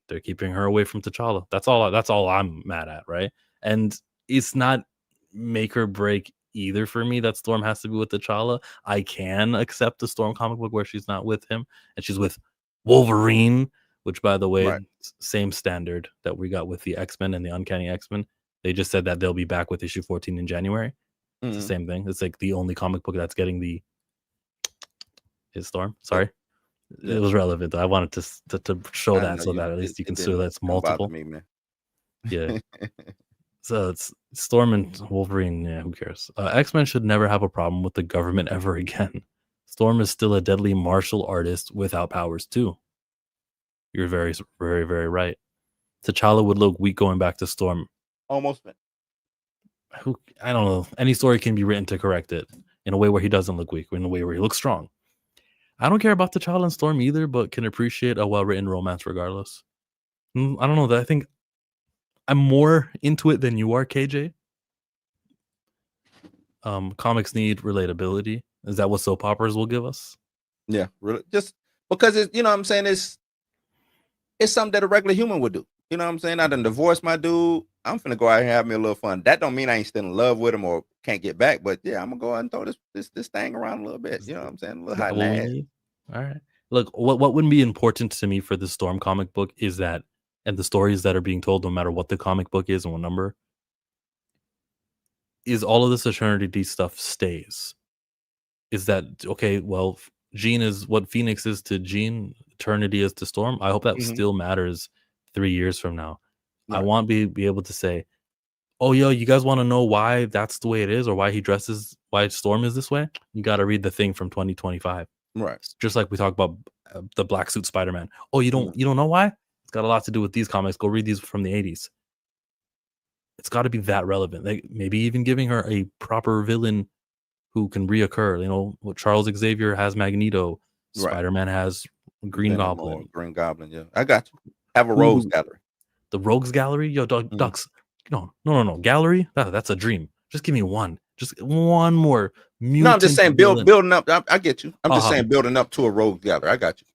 they're keeping her away from T'Challa. That's all I'm mad at, right? And it's not make or break either for me that Storm has to be with T'Challa. I can accept the Storm comic book where she's not with him and she's with Wolverine, which, by the way, same standard that we got with the X-Men and the Uncanny X-Men. They just said that they'll be back with issue 14 in January. It's the same thing. It's like the only comic book that's getting the His Storm. Sorry, it was relevant. I wanted to show that so that at least you can see that's multiple. Me, man. Yeah. So it's Storm and Wolverine. Yeah, who cares? X-Men should never have a problem with the government ever again. Storm is still a deadly martial artist without powers too. You're very, very, very right. T'Challa would look weak going back to Storm. Almost. I don't know. Any story can be written to correct it in a way where he doesn't look weak, in a way where he looks strong. I don't care about T'Challa and Storm either, but can appreciate a well-written romance regardless. I don't know. I think I'm more into it than you are, KJ. Comics need relatability. Is that what soap operas will give us? Yeah, really. Just because it's, you know what I'm saying, it's something that a regular human would do. You know what I'm saying? I done divorced my dude. I'm finna go out here and have me a little fun. That don't mean I ain't still in love with him or can't get back, but yeah, I'm gonna go out and throw this thing around a little bit. You know what I'm saying? A little hot and all right. Look, what would be important to me for the Storm comic book is that, and the stories that are being told, no matter what the comic book is and what number, is all of this Eternity stuff stays. Is that okay? Well, Jean is what Phoenix is to Jean, Eternity is to Storm. I hope that still matters 3 years from now. Right. I want to be able to say, oh, yo, you guys want to know why that's the way it is or why why Storm is this way? You got to read the Thing from 2025. Right. Just like we talk about the Black Suit Spider-Man. Oh, you don't know why? It's got a lot to do with these comics. Go read these from the 80s. It's got to be that relevant. Like maybe even giving her a proper villain who can reoccur. You know, what Charles Xavier has Magneto. Right. Spider-Man has Green Goblin. Green Goblin, yeah. I got you. Have a Rogues Gallery. The Rogues Gallery? Yo, Ducks. No. Gallery? That's a dream. Just give me one. Just one more mutant. No, I'm just saying building up. I get you. I'm just saying building up to a Rogues Gallery. I got you.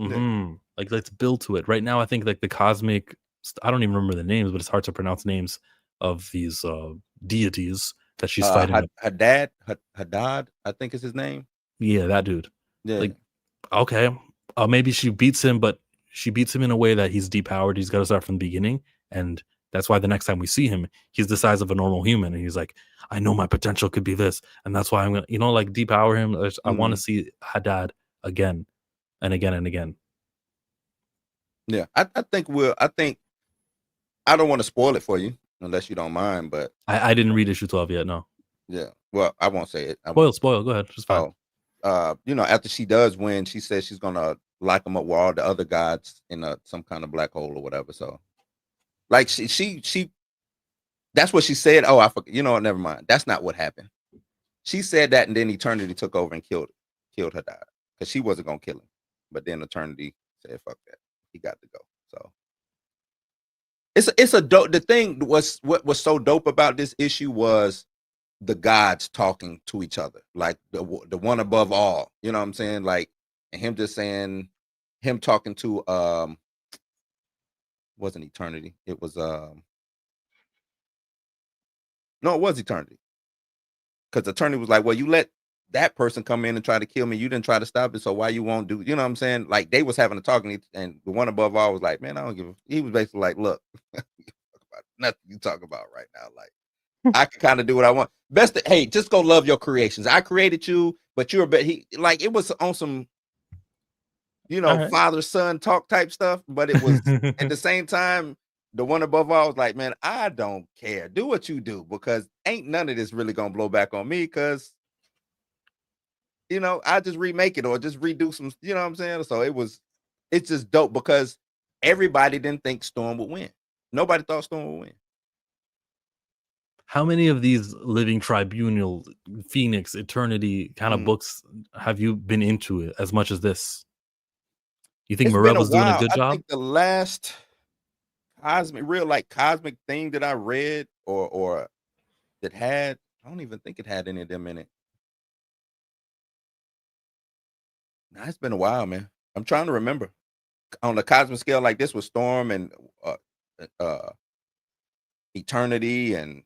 Yeah. Like let's build to it. Right now, I think like the cosmic, I don't even remember the names, but it's hard to pronounce names of these deities that she's fighting. Haddad, I think is his name. Yeah, that dude. Yeah. Like, okay, maybe she beats him, but she beats him in a way that he's depowered. He's got to start from the beginning, and that's why the next time we see him, he's the size of a normal human, and he's like, I know my potential could be this, and that's why I'm gonna, like depower him. I want to see Haddad again and again and again. Yeah, I think I don't want to spoil it for you unless you don't mind, but I didn't read issue 12 yet. No. Yeah. Well, I won't say it. Spoil. Go ahead. Just fine. After she does win, she says she's gonna lock him up with all the other gods in some kind of black hole or whatever. So, like she, that's what she said. Oh, I forget. Never mind. That's not what happened. She said that, and then Eternity took over and killed Haddad because she wasn't gonna kill him, but then Eternity said, "Fuck that." He got to go. So it's a dope. The thing was what was so dope about this issue was the gods talking to each other, like the one above all. You know what I'm saying? Like, and him just saying, him talking to wasn't Eternity. It was no, it was Eternity. Because Eternity was like, well, you let that person come in and try to kill me. You didn't try to stop it, so why you won't do? You know what I'm saying? Like they was having a talk, and the one above all was like, man, I don't give a. He was basically like, look, nothing you talk about right now. Like I can kind of do what I want. Hey, just go love your creations. I created you, but you're it was on some, father son talk type stuff. But it was at the same time, the one above all was like, man, I don't care. Do what you do because ain't none of this really gonna blow back on me because. I just remake it or just redo some, you know what I'm saying? So it's just dope because everybody didn't think Storm would win. Nobody thought Storm would win. How many of these Living Tribunal, Phoenix, Eternity kind of books have you been into it as much as this? You think Morella's doing a good job? I think the last cosmic thing that I read or that had, I don't even think it had any of them in it. Nah, it's been a while, man. I'm trying to remember. On the cosmic scale like this with Storm and Eternity and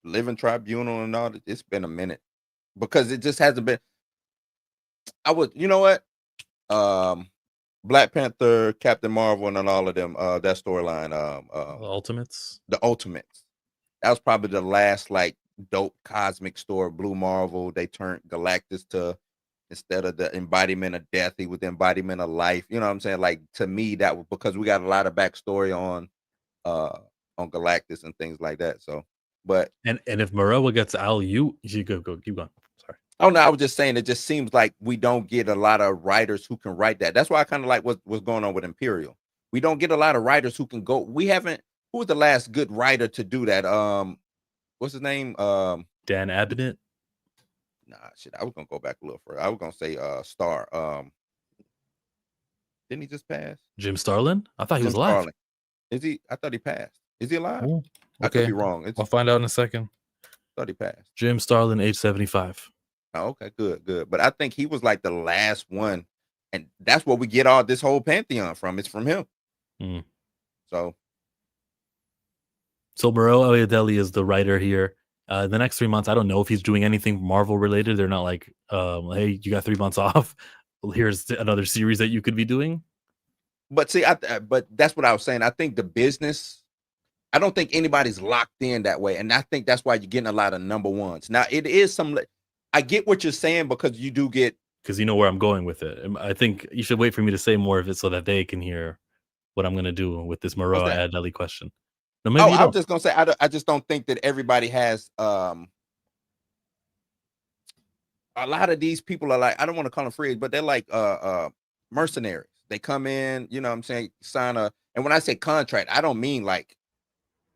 Living Tribunal and all that, it's been a minute. Because it just hasn't been. You know what? Black Panther, Captain Marvel, and all of them, that storyline. The Ultimates? The Ultimates. That was probably the last, dope cosmic story. Blue Marvel, they turned Galactus to instead of the embodiment of death, he was the embodiment of life. You know what I'm saying? Like, to me, that was because we got a lot of backstory on Galactus and things like that. So, but and if Moreau gets Al, you go keep going. Sorry. Oh no, I was just saying it just seems like we don't get a lot of writers who can write that. That's why I kind of like what's going on with Imperial. We don't get a lot of writers who can go. We haven't. Who was the last good writer to do that? What's his name? Dan Abnett. Nah, shit. I was gonna go back a little further. I was gonna say Star. Didn't he just pass? Jim Starlin? I thought he was alive. Starlin. Is he? I thought he passed. Is he alive? Oh, okay. I could be wrong. I'll find out in a second. Thought he passed. Jim Starlin, age 75. Oh, okay, good. But I think he was like the last one, and that's what we get all this whole pantheon from. It's from him. Mm. So Moreau Ayodele is the writer here. The next 3 months, I don't know if he's doing anything Marvel related. They're not like, hey, you got 3 months off. Well, here's another series that you could be doing. But see, but that's what I was saying. I think the business, I don't think anybody's locked in that way. And I think that's why you're getting a lot of number ones. Now, it is I get what you're saying because you do get. Because you know where I'm going with it. I think you should wait for me to say more of it so that they can hear what I'm going to do with this Moreau Ayodele question. No, I was just going to say, I just don't think that everybody has, a lot of these people are like, I don't want to call them freaks, but they're like mercenaries. They come in, you know what I'm saying, sign and when I say contract, I don't mean like,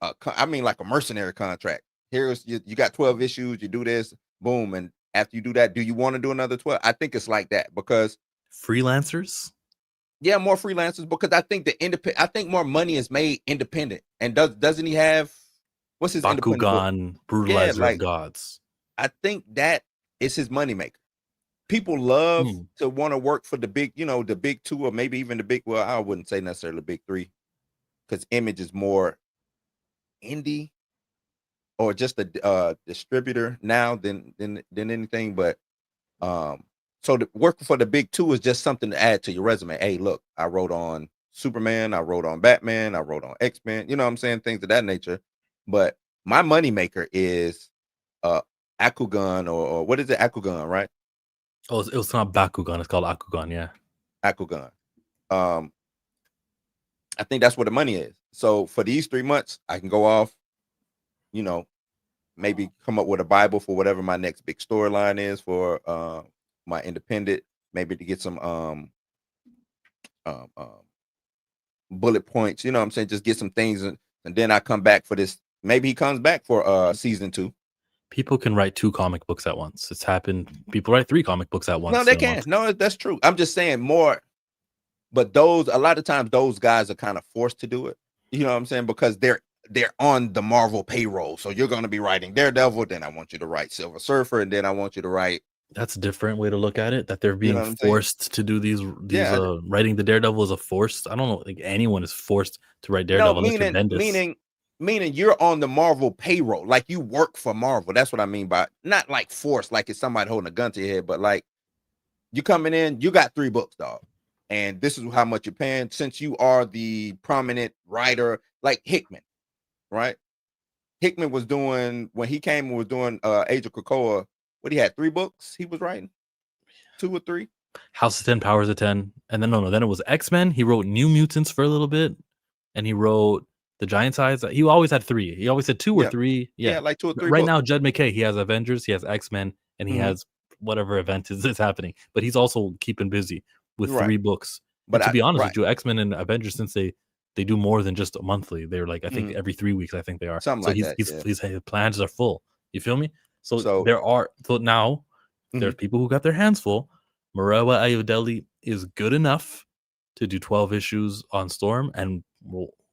I mean like a mercenary contract. Here's, you got 12 issues, you do this, boom. And after you do that, do you want to do another 12? I think it's like that because. Freelancers? Yeah, more freelancers because I think I think more money is made independent. And doesn't he have, what's his Bakugan, Brutalizer of Gods. I think that is his moneymaker. People love to want to work for the big, the big two, or maybe even the big, well, I wouldn't say necessarily the big three, because Image is more indie or just a distributor now than anything. But so the work for the big two is just something to add to your resume. Hey, look, I wrote on Superman, I wrote on Batman, I wrote on X-Men, you know what I'm saying? Things of that nature. But my moneymaker is Akugan, or what is it? Akugan, right? Oh, it's not Bakugan. It's called Akugan, yeah. Akugan. I think that's where the money is. So for these 3 months, I can go off, maybe come up with a Bible for whatever my next big storyline is for my independent, maybe to get some bullet points, you know what I'm saying? Just get some things, and then I come back for this. Maybe he comes back for season 2. People can write 2 comic books at once. It's happened. People write 3 comic books at once. No, they can. No, that's true. I'm just saying more. But a lot of times those guys are kind of forced to do it. You know what I'm saying? Because they're on the Marvel payroll. So you're going to be writing Daredevil. Then I want you to write Silver Surfer. And then I want you to write. That's a different way to look at it. That they're being forced to do these writing the Daredevil is a forced. I don't know. Like anyone is forced to write Daredevil. No, meaning you're on the Marvel payroll. Like you work for Marvel. That's what I mean by not like forced, like it's somebody holding a gun to your head, but like you coming in, you got 3 books, dog. And this is how much you're paying since you are the prominent writer, like Hickman, right? Hickman was doing, when he came and was doing Age of Krakoa, what he had 3 books he was writing? 2 or 3? House of 10, Powers of 10. And then then it was X-Men. He wrote New Mutants for a little bit. And he wrote The Giant Size. He always had 3. He always had 2 or 3. Yeah, like 2 or 3 right books. Now, Jed McKay, he has Avengers, he has X-Men, and he has whatever event is happening. But he's also keeping busy with 3 books. But to be honest with you, X-Men and Avengers, since they do more than just a monthly, they're like, I think every 3 weeks, I think they are. Something so like his plans are full. You feel me? So now there's people who got their hands full. Moreau Ayodele is good enough to do 12 issues on Storm, and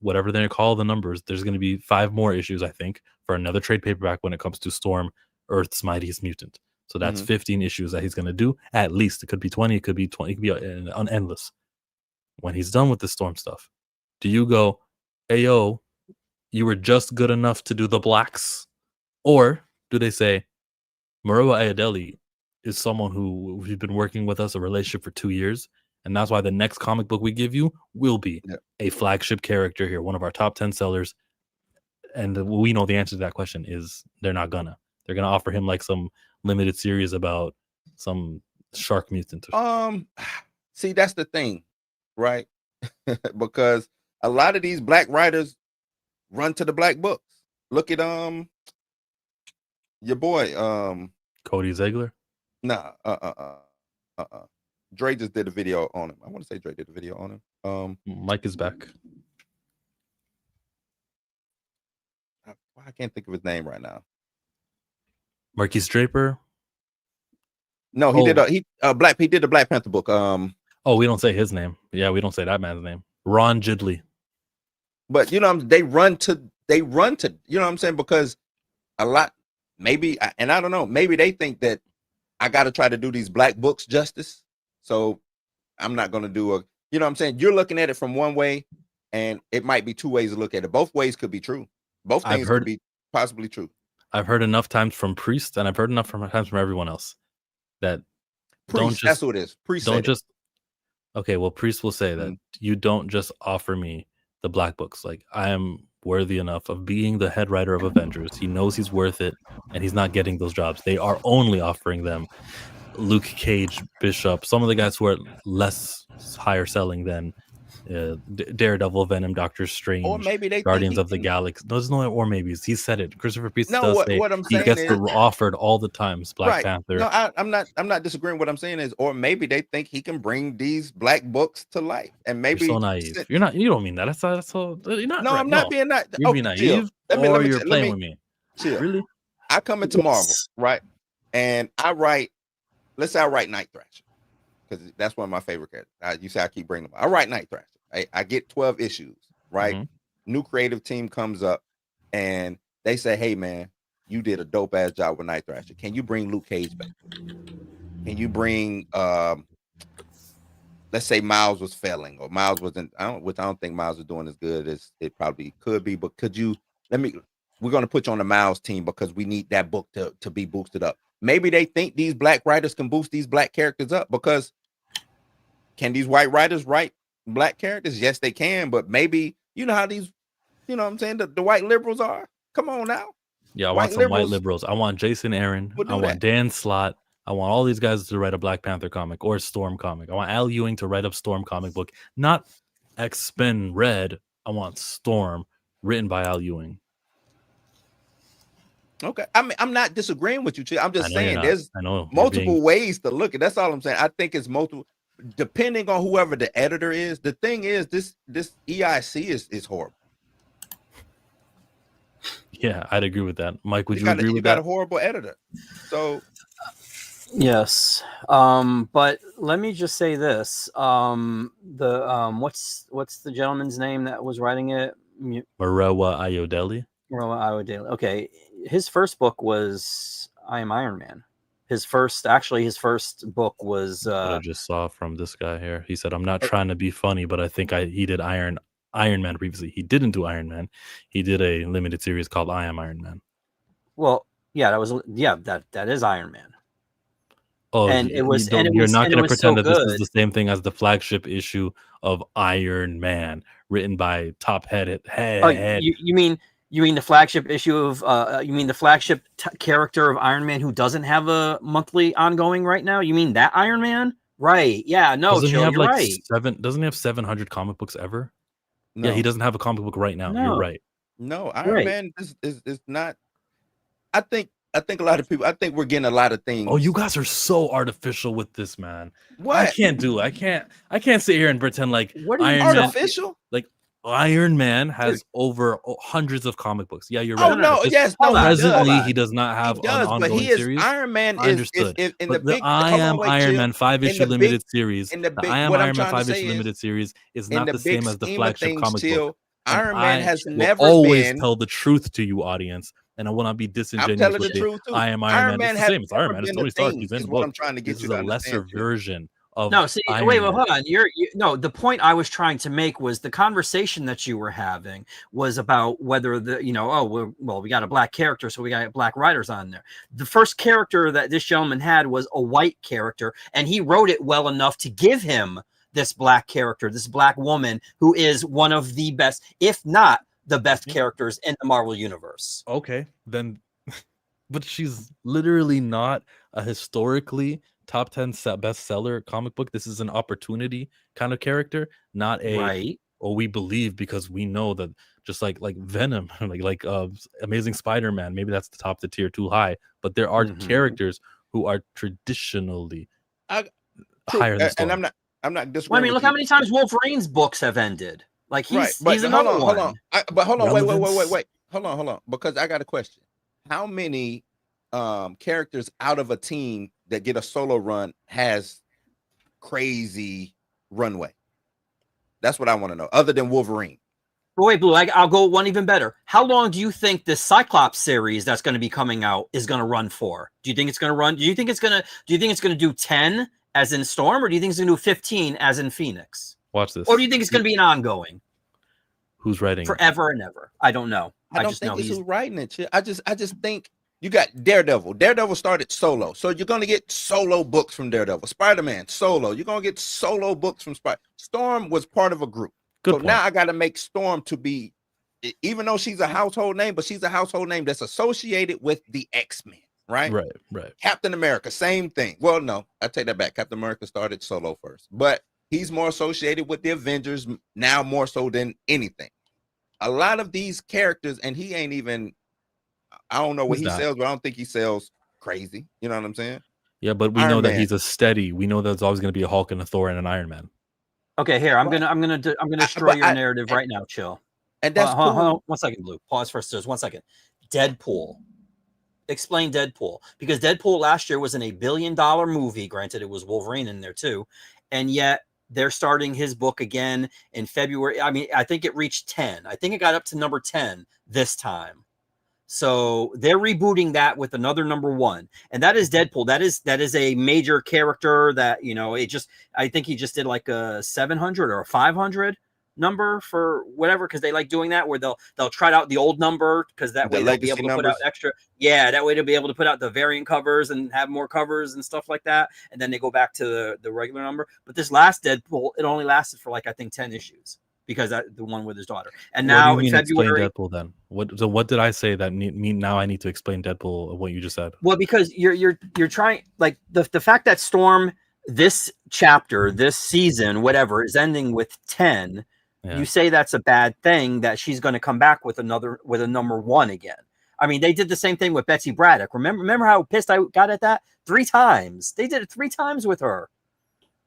whatever they call the numbers, there's going to be 5 more issues, I think, for another trade paperback when it comes to Storm, Earth's Mightiest Mutant. So that's 15 issues that he's going to do. At least it could be 20, it could be 20, it could be endless. When he's done with the Storm stuff, do you go, hey, yo, you were just good enough to do the Blacks? Or do they say, Moreau Ayodele is someone who's been working with us, a relationship for 2 years, and that's why the next comic book we give you will be a flagship character here, one of our top 10 sellers. And we know the answer to that question is they're not gonna. They're gonna offer him like some limited series about some Shark Mutant. See, that's the thing, right? Because a lot of these black writers run to the black books. Look at your boy Cody Ziegler. Nah, Dre just did a video on him. I want to say Dre did a video on him. Mike is back. I can't think of his name right now. Marquise Draper. No, he did the Black Panther book. Oh, we don't say his name. Yeah, we don't say that man's name. Ron Gidley. But you know, they run to you know what I'm saying, because a lot, maybe, and I don't know, maybe they think that I got to try to do these black books justice, so I'm not going to do a, you know what I'm saying, you're looking at it from one way and it might be two ways to look at it. Both ways could be true. Both things could be possibly true. I've heard enough times from Priest, and I've heard enough times from everyone else that that's who it is. Priest don't just okay, well, Priest will say that you don't just offer me the black books. Like, I am worthy enough of being the head writer of Avengers. He knows he's worth it, and he's not getting those jobs. They are only offering them Luke Cage, Bishop, some of the guys who are less higher selling than Daredevil, Venom, Doctor Strange, or maybe they Guardians of the Galaxy. There's no or maybes. He said it. Christopher Priest does what, say what I'm he saying gets is, offered all the times Black Panther. No, I'm not disagreeing. What I'm saying is, or maybe they think he can bring these black books to life, and maybe you're so naive. You're not. You don't mean that. That's so. You're not. No, right. I'm not being that. You're being naive, or you're playing with me. Chill. Really? I come into Marvel, right, and I write. Let's say I write Night Thrasher, because that's one of my favorite characters. You say I keep bringing them. I write Night Thrasher. I get 12 issues, right? Mm-hmm. New creative team comes up and they say, hey, man, you did a dope ass job with Night Thrasher. Can you bring Luke Cage back? Can you bring, let's say Miles was failing, or Miles wasn't, I don't think Miles is doing as good as it probably could be, but could you, we're going to put you on the Miles team because we need that book to be boosted up. Maybe they think these black writers can boost these black characters up, because can these white writers write black characters? Yes, they can, but maybe, you know how these, you know what I'm saying, the white liberals are. Come on now. Yeah, I want some white liberals. I want Jason Aaron. I want Dan Slott. I want all these guys to write a Black Panther comic or Storm comic. I want Al Ewing to write a Storm comic book, not X-Men Red. I want Storm written by Al Ewing. Okay, I mean, I'm not disagreeing with you. I'm just saying there's multiple ways to look at. That's all I'm saying. I think it's multiple, depending on whoever the editor is. The thing is, this EIC is horrible. Yeah, I'd agree with that. Mike, would you agree with that? You got a horrible editor. So yes, but let me just say this: what's the gentleman's name that was writing it? Murewa Ayodele. Okay, his first book was I Am Iron Man. His first book was what I just saw from this guy here. He said, I'm not trying to be funny, but I think he did Iron Man previously. He didn't do Iron Man. He did a limited series called I Am Iron Man. Well, yeah, that is Iron Man. Oh, and you're not going to pretend that this is the same thing as the flagship issue of Iron Man, written by top head. You mean the flagship issue of the flagship character of Iron Man who doesn't have a monthly ongoing right now? You mean that Iron Man? Right. Yeah, no, doesn't he have like right. Doesn't he have 700 comic books ever? No. Yeah, he doesn't have a comic book right now. No. You're right. No, Iron Man is not. I think a lot of people, I think we're getting a lot of things. Oh, you guys are so artificial with this, man. What? I can't do it. I can't sit here and pretend like what are you artificial? Like Iron Man has over hundreds of comic books. Yeah, you're right. Oh no, yes, no. Presently, he does not have an ongoing series. Iron Man understood. Is in but the big. I Am Iron Man 5-issue limited series. The I Am Iron Man 5-issue limited series is not the same as the flagship comic book. Iron Man has never always tell the truth to you, audience, and I will not be disingenuous. I'm telling the truth too. I Am Iron Man. It's the same. It's Iron Man. It's Tony Stark. He's in the book. I'm trying to get you to understand. This is a lesser version. No, see, wait, hold on. No, the point I was trying to make was the conversation that you were having was about whether we got a black character, so we got black writers on there. The first character that this gentleman had was a white character, and he wrote it well enough to give him this black character, this black woman who is one of the best, if not the best characters in the Marvel universe. Okay, then, but she's literally not a historically top 10 bestseller comic book. This is an opportunity kind of character, not a right. Or we believe because we know that just like Venom, like Amazing Spider-Man, maybe that's the top of the tier too high, but there are characters who are traditionally higher than Storm. And I'm not disagreeing. Well, I mean, look how many times Wolverine's books have ended. Like he's another one. Hold on, wait. Hold on. Because I got a question. How many characters out of a team that get a solo run has crazy runway? That's what I want to know, other than Wolverine. Wait, Blue, I'll go one even better. How long do you think this Cyclops series that's going to be coming out is going to run for? Do you think it's going to run? Do you think it's going to do 10 as in Storm, or do you think it's going to do 15 as in Phoenix? Watch this. Or do you think it's going to be an ongoing? Who's writing forever and ever? I don't know. I just know he's who's writing it. I just think you got Daredevil. Daredevil started solo, so you're gonna get solo books from Daredevil. Spider-Man solo. You're gonna get solo books from Storm was part of a group. Good point. Now I got to make Storm to be, even though she's a household name, but she's a household name that's associated with the X-Men, right? Right. Captain America, same thing. Well, no, I take that back. Captain America started solo first, but he's more associated with the Avengers now more so than anything. A lot of these characters, and he ain't even, I don't know what he sells, but I don't think he sells crazy. You know what I'm saying? Yeah, but we know that he's a steady. We know that there's always going to be a Hulk and a Thor and an Iron Man. Okay, here I'm gonna destroy your narrative right now. Chill. And that's hold on, 1 second, Blue. Pause for just 1 second. Deadpool. Explain Deadpool, because Deadpool last year was in $1 billion movie. Granted, it was Wolverine in there too, and yet they're starting his book again in February. I mean, I think it reached 10. I think it got up to number 10 this time. So they're rebooting that with another number 1, and that is Deadpool. That is a major character that, you know, I think he just did like a 700 or a 500 number for whatever, because they like doing that where they'll try out the old number, because that way they'll be able to put out extra. Yeah, that way they'll be able to put out the variant covers and have more covers and stuff like that, and then they go back to the regular number. But this last Deadpool, it only lasted for like I think 10 issues. Because the one with his daughter, and now in February. Deadpool then what did I say that mean now I need to explain Deadpool what you just said? Well, because you're trying, like the fact that Storm this chapter, this season, whatever, is ending with 10. Yeah. You say that's a bad thing, that she's going to come back with a number 1 again. I mean, they did the same thing with Betsy Braddock. Remember how pissed I got at that 3 times? They did it 3 times with her.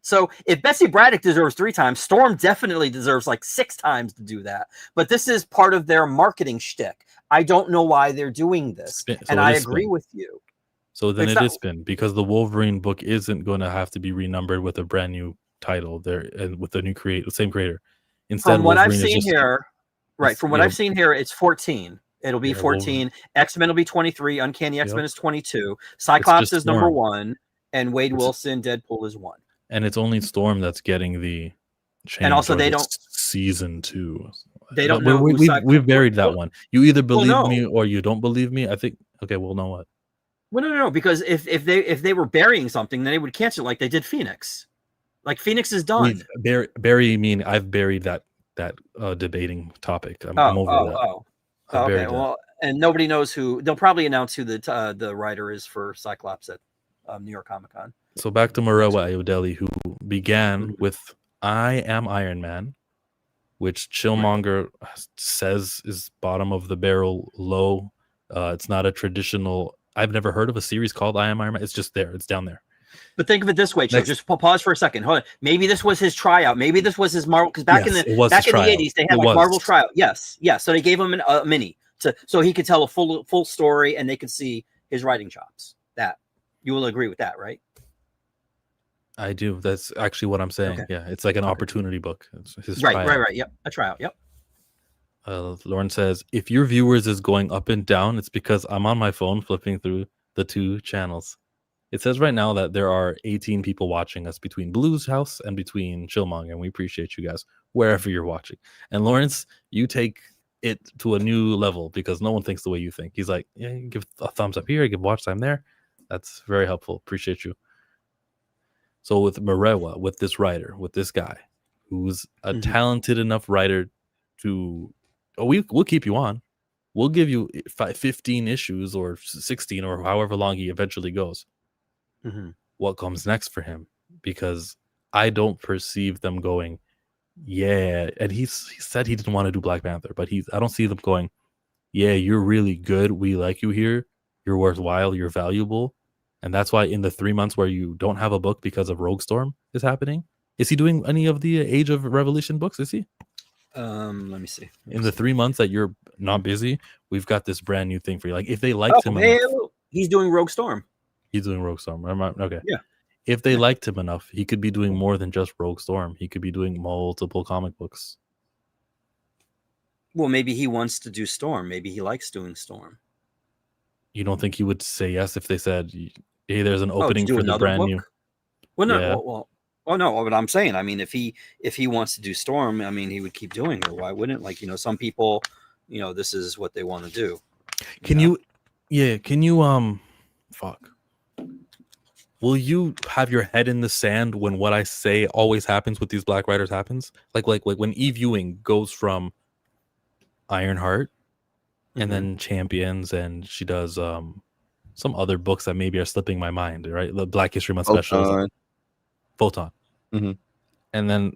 So if Betsy Braddock deserves 3 times, Storm definitely deserves like 6 times to do that. But this is part of their marketing shtick. I don't know why they're doing this. And I agree with you. So then it is spin, because the Wolverine book isn't going to have to be renumbered with a brand new title there and with a new same creator. Instead, from what I've seen here, I've seen here, it's 14. It'll be 14. X-Men will be 23. Uncanny X-Men is 22. Cyclops is number 1. And Wade Wilson, Deadpool is 1. And it's only Storm that's getting the change. And also they don't season 2. They don't know. We've buried that one. You either believe me or you don't believe me. I think okay, we'll know what. Well, no, because if they were burying something, then they would cancel it like they did Phoenix. Like Phoenix is done. Bury mean I've buried that debating topic. I'm over that. Okay, well, and nobody knows who. They'll probably announce who the writer is for Cyclops at New York Comic Con. So back to Murewa Ayodele, who began with "I Am Iron Man," which Chillmonger says is bottom of the barrel low. It's not a traditional. I've never heard of a series called "I Am Iron Man." It's just there. It's down there. But think of it this way, Chill. Just pause for a second. Hold on. Maybe this was his tryout. Maybe this was his Marvel, because back in the 80s they had like Marvel tryout. Yes. So they gave him a mini so he could tell a full story and they could see his writing chops. That you will agree with that, right? I do. That's actually what I'm saying. Okay. Yeah, it's like an opportunity book. It's his right. Yep, a tryout. Yep. Lauren says, if your viewers is going up and down, it's because I'm on my phone flipping through the 2 channels. It says right now that there are 18 people watching us between Blue's house and between Chillmonger, and we appreciate you guys wherever you're watching. And Lawrence, you take it to a new level because no one thinks the way you think. He's like, yeah, you give a thumbs up here, you give watch time there. That's very helpful. Appreciate you. So with Murewa, with this writer, with this guy, who's a talented enough writer to, we'll keep you on. We'll give you 15 issues or 16 or however long he eventually goes. what comes next for him, because I don't perceive them going, yeah. And he said he didn't want to do Black Panther, but I don't see them going, yeah, you're really good. We like you here. You're worthwhile. You're valuable. And that's why in the 3 months where you don't have a book because of Rogue Storm is happening, is he doing any of the Age of Revelation books? Is he? Let me see. In the 3 months that you're not busy, we've got this brand new thing for you. Like if they liked him enough, he's doing Rogue Storm. He's doing Rogue Storm. Okay. Yeah. If they liked him enough, he could be doing more than just Rogue Storm. He could be doing multiple comic books. Well, maybe he wants to do Storm. Maybe he likes doing Storm. You don't think he would say yes if they said, hey, there's an opening for the brand new? Well, no. Yeah. Well, no. What I'm saying, I mean, if he wants to do Storm, I mean, he would keep doing it. Why wouldn't? Like, some people, this is what they want to do. Can you fuck. Will you have your head in the sand when what I say always happens with these Black Riders happens? Like when Eve Ewing goes from Ironheart and then Champions, and she does some other books that maybe are slipping my mind, right? The Black History Month special, Photon, and then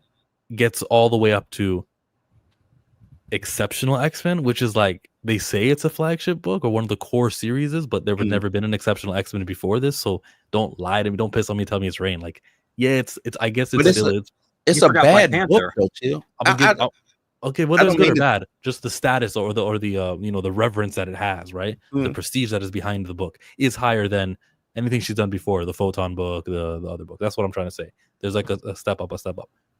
gets all the way up to Exceptional X-Men, which is like, they say it's a flagship book or one of the core series, but there would never been an Exceptional X-Men before this. So don't lie to me. Don't piss on me. Tell me it's Rain. Like, yeah, it's. I guess it's still. It's a bad book, though, Chill. Okay, whether it's good or bad, just the status or the the reverence that it has, right? The prestige that is behind the book is higher than anything she's done before. The Photon book, the other book. That's what I'm trying to say. There's like a step up.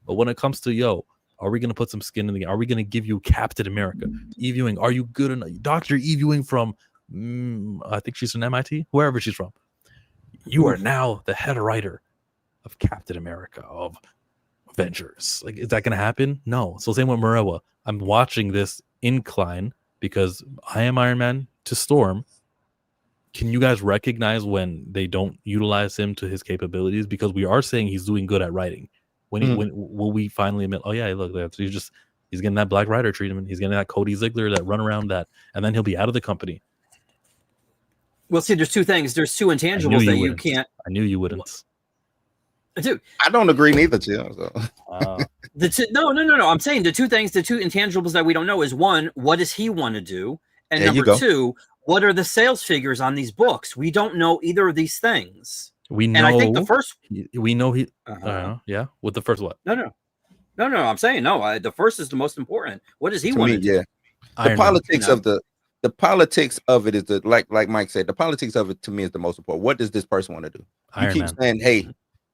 But when it comes to are we going to put some skin in the game? Are we going to give you Captain America? Eve Ewing, are you good enough? Dr. Eve Ewing from, I think she's from MIT, wherever she's from. You are now the head writer of Captain America, of Avengers. Like, is that going to happen? No. So same with Murewa. I'm watching this incline because I am Iron Man to Storm. Can you guys recognize when they don't utilize him to his capabilities? Because we are saying he's doing good at writing. When will we finally admit, oh yeah, look, he's getting that Black Rider treatment, he's getting that Cody Ziegler, that run around that, and then he'll be out of the company. Well, see, there's two things. There's two intangibles that you can't. I knew you wouldn't. Dude, I don't agree neither, Chill. So. No. I'm saying the two intangibles that we don't know is, one, what does he want to do, and number two, what are the sales figures on these books? We don't know either of these things. We know, and I think the first. We know he. Yeah. With the first what? No. I'm saying no. The first is the most important. What does he want to do? Yeah. The politics of the politics of it is like Mike said. The politics of it to me is the most important. What does this person want to do? You keep saying, "Hey,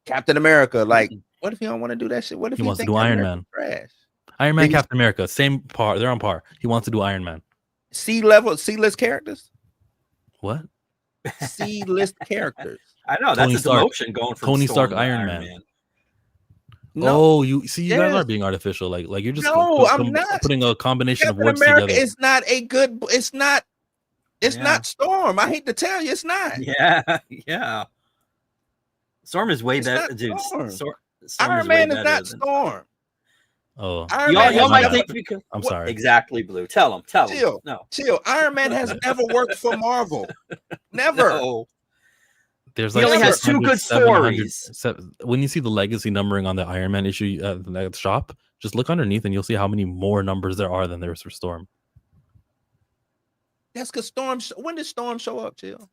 Captain America." Like, what if he don't want to do that shit? What if he wants to do Iron Man? Trash. Iron Man, Captain America, same par. They're on par. He wants to do Iron Man. C-list characters. What? C-list characters. I know that's a demotion going from Tony Stark, Iron Man. No, you guys are being artificial. Like you're just I'm not putting a combination Captain of words America together. Is not a good. It's not Storm. I hate to tell you, it's not. Yeah. Storm is way better, dude. Storm Iron Man is not Storm. Oh, y'all might think because I'm sorry. Exactly, Blue. Tell him. Chill. Iron Man has never worked for Marvel. Never. No. There's he only has two good stories. When you see the legacy numbering on the Iron Man issue at the shop, just look underneath and you'll see how many more numbers there are than there's for Storm. That's because Storm. When did Storm show up, Chill?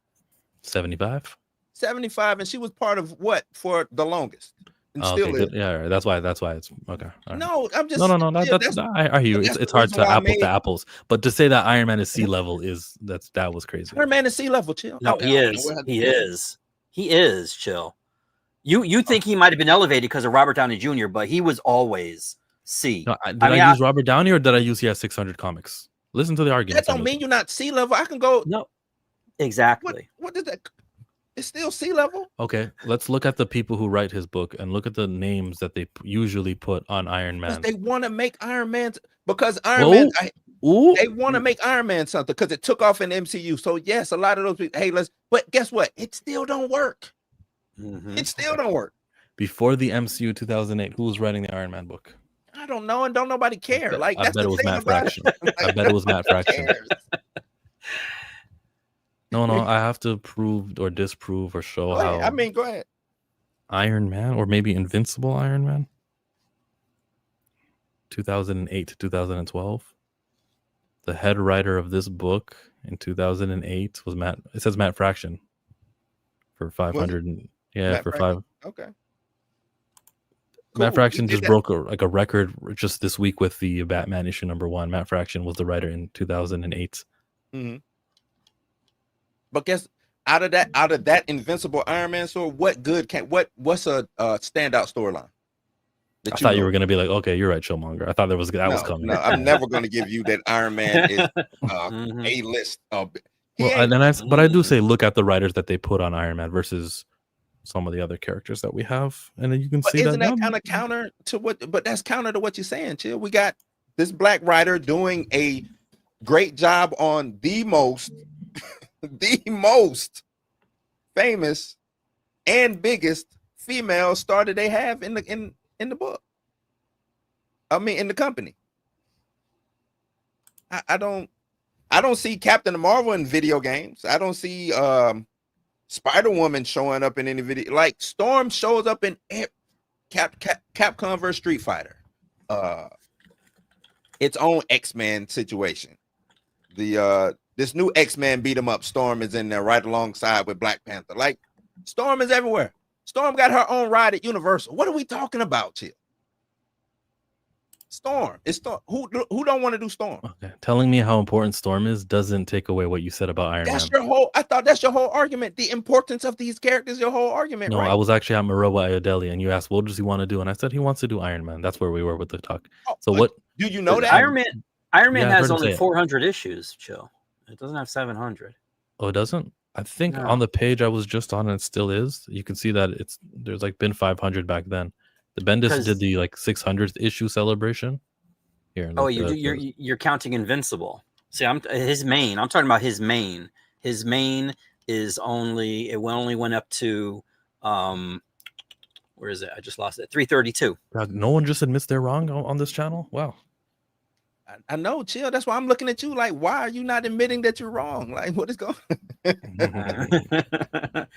75. 75, and she was part of what for the longest. And still is. Yeah, that's why it's okay. Right. No, I'm just no. I hear you. It's hard to apples to apples, but to say that Iron Man is sea level that was crazy. Iron Man is sea level, Chill. No, he is. He is, Chill. You think he might have been elevated because of Robert Downey Jr., but he was always C. No, did I use Robert Downey or did I use he has 600 comics? Listen to the argument. That don't mean you're not C level. I can go. No, exactly. What is that? It's still C level. Okay, let's look at the people who write his book and look at the names that they usually put on Iron Man. They want to make Iron Man because Iron Man. They want to make Iron Man something because it took off in the MCU. So yes, a lot of those people. Hey, but guess what? It still don't work. Mm-hmm. It still don't work. Before the MCU 2008, who was writing the Iron Man book? I don't know, and don't nobody care. Like I bet it was Matt Fraction. I bet it was Matt Fraction. No, I have to prove or disprove or show how. Go ahead. Iron Man, or maybe Invincible Iron Man, 2008 to 2012. The head writer of this book in 2008 was Matt. It says Matt Fraction for 500. Matt for Fraction? 5. Okay. Matt Cool. Fraction just broke a record just this week with the Batman issue #1. Matt Fraction was the writer in 2008. Mm-hmm. But guess out of that Invincible Iron Man sword, what's a standout storyline? I thought you were gonna be like, okay, you're right, Showmonger. I thought that was coming. No, I'm never gonna give you that Iron Man is a list of. But I do say look at the writers that they put on Iron Man versus some of the other characters that we have, and then you can see isn't that kind of counter to what? But that's counter to what you're saying, Chill. We got this black writer doing a great job on the most famous and biggest female star that they have in the book. I mean, in the company. I don't see Captain Marvel in video games. I don't see Spider-Woman showing up in any video. Like Storm shows up in Capcom vs Street Fighter. Its own X-Men situation. This new X-Men beat 'em up. Storm is in there right alongside with Black Panther. Like Storm is everywhere. Storm got her own ride at Universal. What are we talking about here? Storm. It's Storm. Who don't want to do Storm? Okay. Telling me how important Storm is doesn't take away what you said about Iron Man. I thought that's your whole argument. The importance of these characters, your whole argument. No, right? I was actually at Morowa Ayodele, and you asked, what does he want to do? And I said he wants to do Iron Man. That's where we were with the talk. So what do you know that? Iron Man has only 400 issues, Chill. It doesn't have 700. Oh, it doesn't? I think on the page I was just on, and it still is. You can see that there's like been 500 back then. The Bendis did the like 600th issue celebration. Here. You're counting Invincible. See, his main. I'm talking about his main. His main is only went up to where is it? I just lost it. 332. God, no one just admits they're wrong on this channel. Wow. I know, Chill. That's why I'm looking at you like, why are you not admitting that you're wrong? Like, what is going on?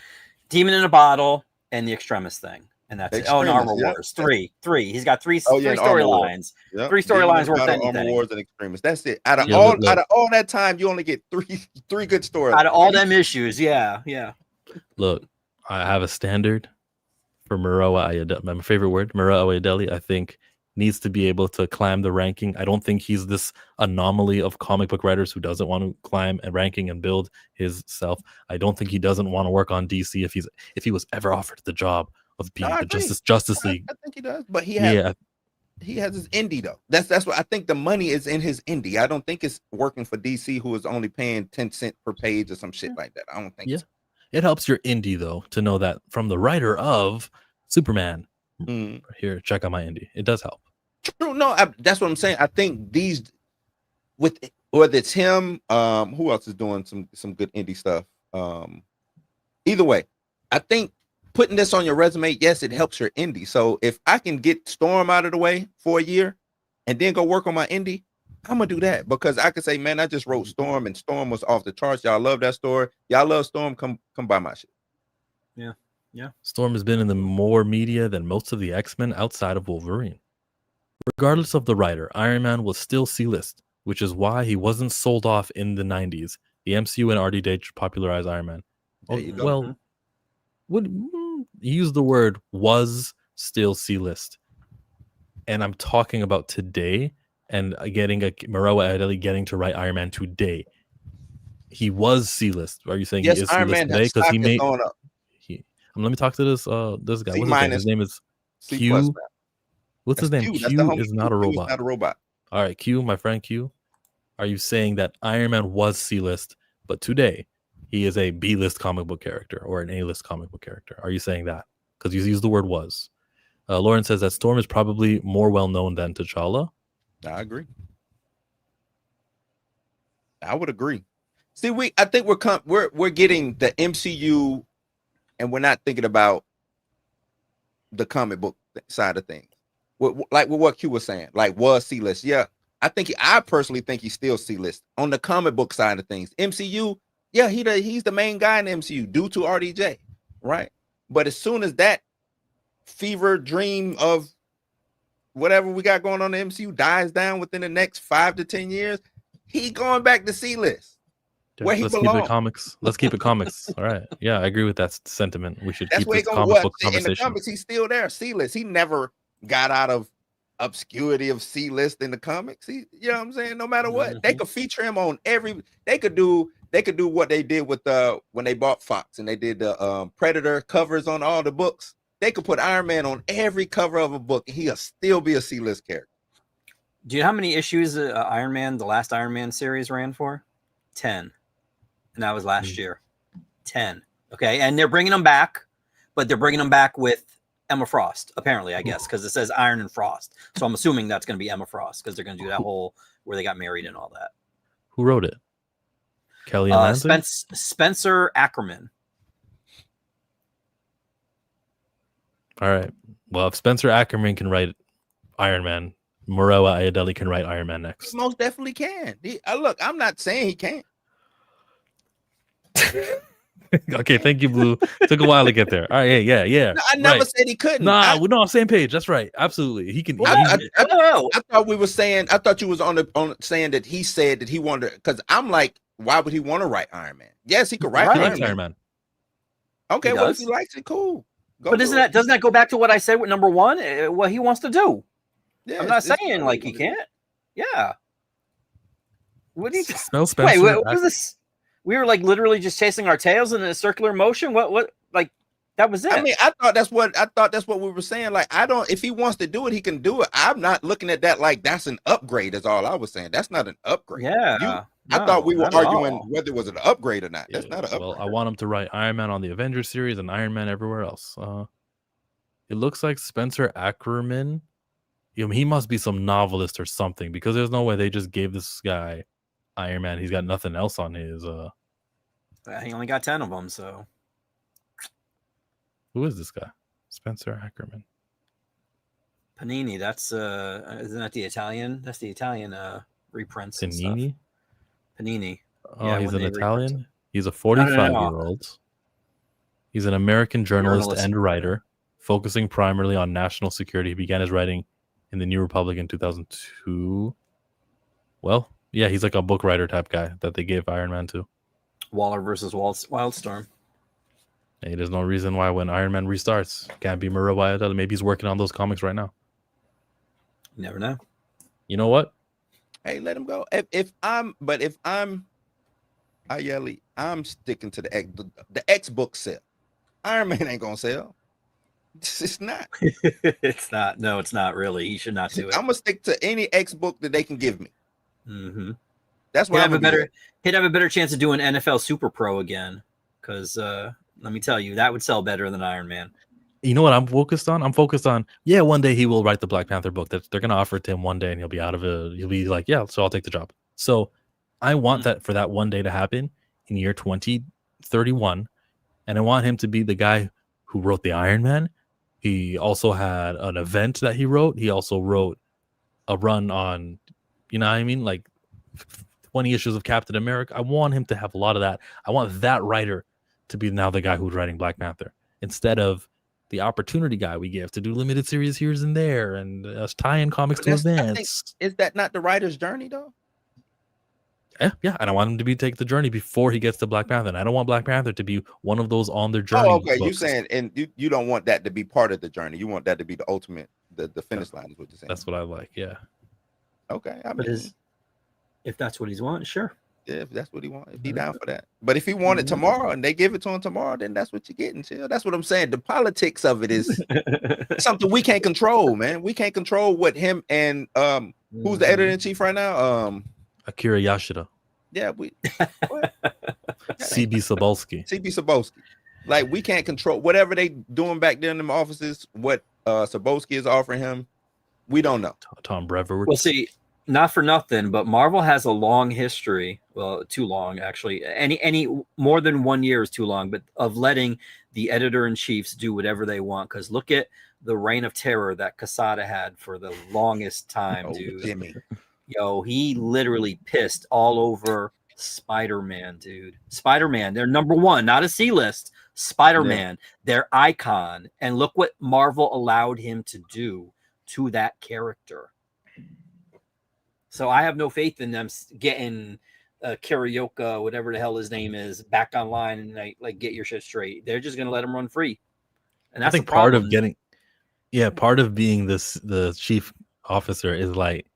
Demon in a Bottle and the Extremis thing. And that's it. Oh, and Armor Wars. Three. He's got three storylines. Yep. 3 storylines worth anything. Armor Wars and Extremis. That's it. Out of all that time, you only get three good stories. Out of all them issues, yeah. Look, I have a standard for Morowa Ayodele. My favorite word, Morowa Ayodele, I think needs to be able to climb the ranking. I don't think he's this anomaly of comic book writers who doesn't want to climb a ranking and build his self. I don't think he doesn't want to work on DC if he was ever offered the job of being the Justice League. I think he does, but he has his indie though. That's what I think. The money is in his indie. I don't think it's working for DC, who is only paying 10 cents per page or some shit like that. I don't think. Yeah, it helps your indie though to know that from the writer of Superman. Here, check out my indie. It does help. True. No, that's what I'm saying. I think these, whether it's him, who else is doing some good indie stuff? Either way, I think putting this on your resume, yes, it helps your indie. So if I can get Storm out of the way for a year and then go work on my indie, I'm gonna do that, because I could say, man, I just wrote Storm and Storm was off the charts. Y'all love that story. Y'all love Storm. Come buy my shit. Yeah. Storm has been in the more media than most of the X-Men outside of Wolverine. Regardless of the writer, Iron Man was still C-list, which is why he wasn't sold off in the 90s. The MCU and RDJ popularized Iron Man. Well, he used the word was still C-list. And I'm talking about today and getting Morowa Ayodele getting to write Iron Man today. He was C-list. Are you saying he is Iron C-list Man today? Because he made. Up. Let me talk to this guy. His name is Q. What's his name? Q is not a robot. Not a robot. All right, Q, my friend Q. Are you saying that Iron Man was C-list, but today he is a B-list comic book character or an A-list comic book character? Are you saying that? Because you used the word was. Lauren says that Storm is probably more well-known than T'Challa. I agree. I would agree. See, I think we're getting the MCU, and we're not thinking about the comic book side of things. Like what Q was saying, like was C-list. Yeah, I personally think he's still C-list on the comic book side of things. MCU, yeah, he's the main guy in the MCU due to RDJ, right? But as soon as that fever dream of whatever we got going on in the MCU dies down within the next 5 to 10 years, he going back to C-list. Dude, where he let's belongs. keep it comics. Let's keep it comics. All right. Yeah, I agree with that sentiment. We should That's keep where this he comic book in the conversation. comics. He's still there, C-list. He never got out of obscurity of C-list in the comics. You know what I'm saying? No matter what, they could feature him on every. They could do what they did with when they bought Fox and they did the Predator covers on all the books. They could put Iron Man on every cover of a book, and he'll still be a C-list character. Do you know how many issues Iron Man, the last Iron Man series, ran for? 10, and that was last year. 10. Okay, and they're bringing them back, but they're bringing them back with Emma Frost, apparently, I guess, because it says Iron and Frost. So I'm assuming that's going to be Emma Frost because they're going to do that whole where they got married and all that. Who wrote it? Kelly and Lansing? Spencer Ackerman. All right. Well, if Spencer Ackerman can write Iron Man, Moroa Ayodele can write Iron Man next. He most definitely can. Look, I'm not saying he can't. Okay, thank you, Blue. Took a while to get there. All right, yeah. No, I never said he couldn't. We're not on the same page. That's right. Absolutely, he can. I thought we were saying. I thought you was on saying that he said that he wanted. Because I'm like, why would he want to write Iron Man? Yes, he could write Iron Man. Okay, well, if he likes it, cool. But doesn't that go back to what I said with number one? What he wants to do. Yeah, I'm not saying like he can't. Yeah. What do you smell, Spencer? Wait, what was this? We were like literally just chasing our tails in a circular motion. What like that was it? I mean, I thought that's what we were saying. Like, if he wants to do it, he can do it. I'm not looking at that like that's an upgrade. That's all I was saying. That's not an upgrade. Yeah. I thought we were arguing whether it was an upgrade or not. That's not an upgrade. Well, I want him to write Iron Man on the Avengers series and Iron Man everywhere else. It looks like Spencer Ackerman. He must be some novelist or something because there's no way they just gave this guy Iron Man. He's got nothing else on his. He only got 10 of them. So, who is this guy? Spencer Ackerman. Panini. That's isn't that the Italian? That's the Italian reprints. Panini. Panini. Oh, yeah, he's an Italian. He's a 45-year-old. He's an American journalist and writer, focusing primarily on national security. He began his writing in the New Republic in 2002. Well, yeah, he's like a book writer type guy that they gave Iron Man to. Waller versus Wildstorm. Hey, there's no reason why when Iron Man restarts, can't be Moroa Ayodele. Maybe he's working on those comics right now. You never know. You know what? Hey, let him go. If I'm Ayodele, I'm sticking to the X book sell. Iron Man ain't gonna sell. It's not. It's not. No, it's not really. He should not do it. I'm gonna stick to any X book that they can give me. Mm-hmm. That's why he'd have a better chance of doing NFL Super Pro again. Because let me tell you, that would sell better than Iron Man. You know what I'm focused on? I'm focused on, one day he will write the Black Panther book that they're gonna offer it to him one day, and he'll be out of it. He'll be like, yeah, so I'll take the job. So I want that for that one day to happen in year 2031, and I want him to be the guy who wrote the Iron Man. He also had an event that he wrote. He also wrote a run on, you know what I mean? Like 20 issues of Captain America. I want him to have a lot of that. I want that writer to be now the guy who's writing Black Panther instead of the opportunity guy we give to do limited series here and there and tie-in comics to events. Is that not the writer's journey though? Yeah, and I want him to take the journey before he gets to Black Panther. And I don't want Black Panther to be one of those on their journey. Oh, okay. You're saying, and you don't want that to be part of the journey. You want that to be the ultimate, the finish line is what you're saying. That's what I like. Yeah. Okay. I mean, if that's what he's wanting, sure. Yeah, if that's what he wants, if he down for that. But if he wanted tomorrow and they give it to him tomorrow, then that's what you're getting. Chill. That's what I'm saying. The politics of it is something we can't control, man. We can't control what him and who's the editor-in-chief right now? Akira Yashida. Yeah, we CB Cebulski. Like, we can't control whatever they doing back there in them offices. What Cebulski is offering him, we don't know. Tom Brevoort. Well, see, not for nothing, but Marvel has a long history. Well, too long actually. Any more than 1 year is too long, but of letting the editor-in-chiefs do whatever they want. Because look at the reign of terror that Quesada had for the longest time, dude. Jimmy. Yo, he literally pissed all over Spider-Man, dude. Spider-Man, they're number one, not a C-list. Spider-Man, their icon, and look what Marvel allowed him to do to that character. So I have no faith in them getting Karaoke, whatever the hell his name is, back online and like get your shit straight. They're just gonna let him run free. And that's I think part of getting, part of being the chief officer is like,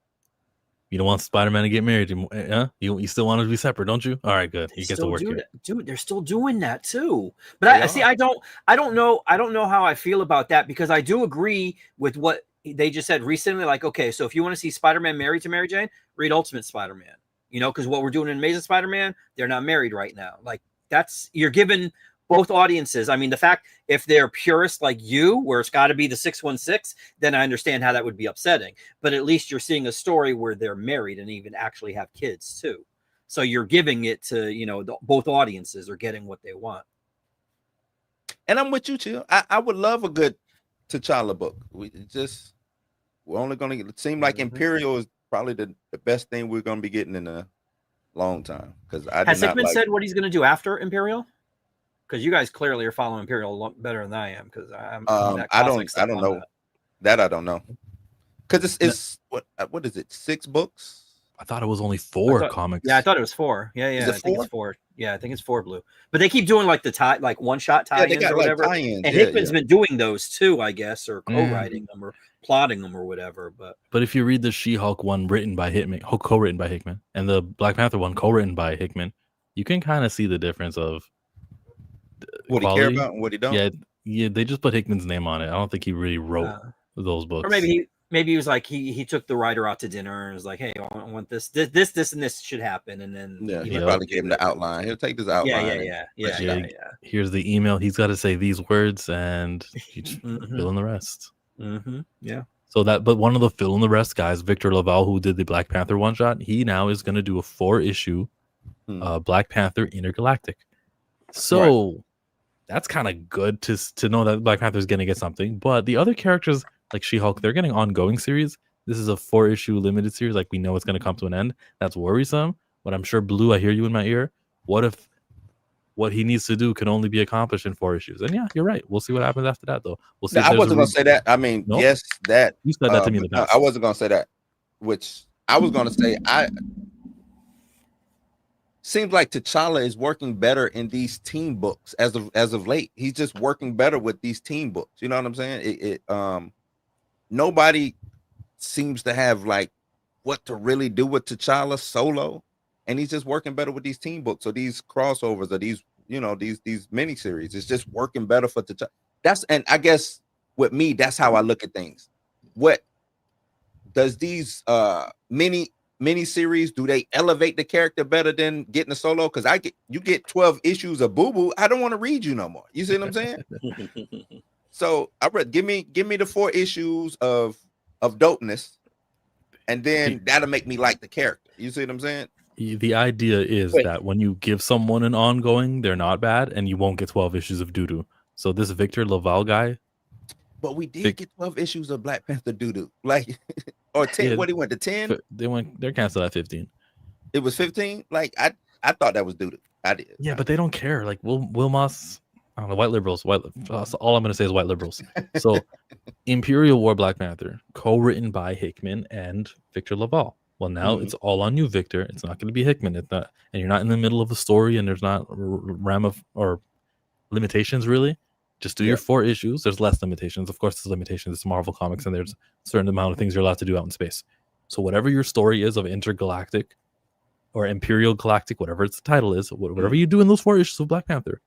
you don't want Spider-Man to get married. Huh? You still want to be separate, don't you? All right, good. He gets to work here. Dude, they're still doing that too. But I don't know how I feel about that, because I do agree with what they just said recently. Like, okay, so if you want to see Spider-Man married to Mary Jane, read Ultimate Spider-Man. You know, because what we're doing in Amazing Spider-Man, they're not married right now. Like, you're giving both audiences. I mean, the fact, if they're purists like you, where it's got to be the 616, then I understand how that would be upsetting. But at least you're seeing a story where they're married and even actually have kids too. So you're giving it to, both audiences are getting what they want. And I'm with you, Chill. I would love a good T'Challa book. We're only going to it seem like Imperial is probably the best thing we're going to be getting in a long time. Because has Hickman said what he's going to do after Imperial? Because you guys clearly are following Imperial a lot better than I am. Because I don't know that. I don't know. Because it's what is it? 6 books? I thought it was only 4 comics. Yeah, I thought it was 4. Yeah, I think it's 4. Yeah, I think it's 4 blue. But they keep doing like the one-shot tie-ins or whatever. Tie-ins. And Hickman's been doing those too, I guess, or co-writing them or plotting them or whatever. But if you read the She-Hulk one written by Hickman, co-written by Hickman, and the Black Panther one co-written by Hickman, you can kind of see the difference of what quality. He care about and what he don't. Yeah, they just put Hickman's name on it. I don't think he really wrote those books. Or maybe he was like he took the writer out to dinner and was like, hey, I want this, and this should happen, and then he probably gave him the outline. He'll take this outline. Yeah. Here's the email. He's got to say these words, and you just fill in the rest. Yeah. So but one of the fill in the rest guys, Victor Laval, who did the Black Panther one shot, he now is going to do a 4-issue Black Panther Intergalactic. So that's kind of good to know that Black Panther is going to get something. But the other characters, like She-Hulk, they're getting ongoing series. This is a 4-issue limited series. Like, we know it's going to come to an end. That's worrisome. But I'm sure, Blue, I hear you in my ear. What if what he needs to do can only be accomplished in 4 issues? And yeah, you're right. We'll see what happens after that, though. We'll see. No, I wasn't going to say that. I mean, yes, that. You said that to me in the past. I wasn't going to say that. Which I was going to say, seems like T'Challa is working better in these team books as of late. He's just working better with these team books. You know what I'm saying? Nobody seems to have like what to really do with T'Challa solo, and he's just working better with these team books or these crossovers or these these miniseries. It's just working better for T'Challa. And I guess with me, that's how I look at things. What does these miniseries, do they elevate the character better than getting a solo? Because you get 12 issues of Boo Boo, I don't want to read you no more. You see what I'm saying? So I read give me the 4 issues of dopeness, and then that'll make me like the character. You see what I'm saying? The idea is that when you give someone an ongoing, they're not bad, and you won't get 12 issues of doo-doo. So this Victor Laval guy. But we did get 12 issues of Black Panther doo-doo. Like, or 10. What, he went to 10? They're canceled at 15. It was 15? Like, I thought that was doo-doo. I did. Yeah, but they don't care. Like, Wilmos, I don't know, white liberals. That's all I'm going to say is white liberals. So, Imperial War Black Panther, co-written by Hickman and Victor Laval. Well, now it's all on you, Victor. It's not going to be Hickman. It's not, and you're not in the middle of a story, and there's not or limitations really. Just do your 4 issues. There's less limitations. Of course, there's limitations. It's Marvel Comics, and there's a certain amount of things you're allowed to do out in space. So whatever your story is of intergalactic or Imperial Galactic, whatever its title is, whatever you do in those 4 issues of Black Panther,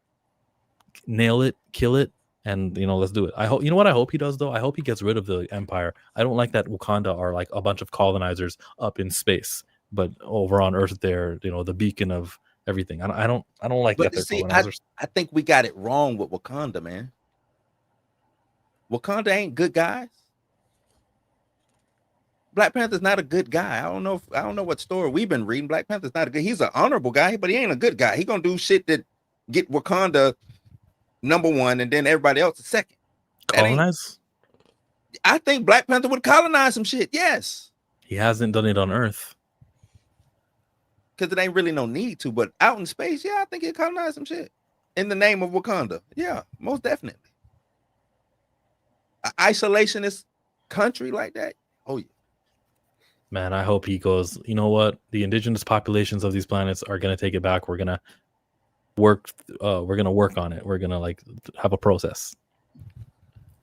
nail it, kill it, and let's do it. I hope what I hope he does though. I hope he gets rid of the Empire. I don't like that Wakanda are like a bunch of colonizers up in space, but over on Earth they're the beacon of everything. I don't like that. See, I think we got it wrong with Wakanda, man. Wakanda ain't good guys. Black Panther's not a good guy. I don't know what story we've been reading. Black Panther's not a good. He's an honorable guy, but he ain't a good guy. He gonna do shit that get Wakanda number 1 and then everybody else is second. Colonize? I think Black Panther would colonize some shit. Yes. He hasn't done it on Earth. Because it ain't really no need to, but out in space, yeah, I think he'd colonize some shit. in the name of Wakanda. Yeah, most definitely. An isolationist country like that. Oh yeah. Man, I hope he goes, you know what? The indigenous populations of these planets are going to take it back. We're going to work on it. We're going to like have a process.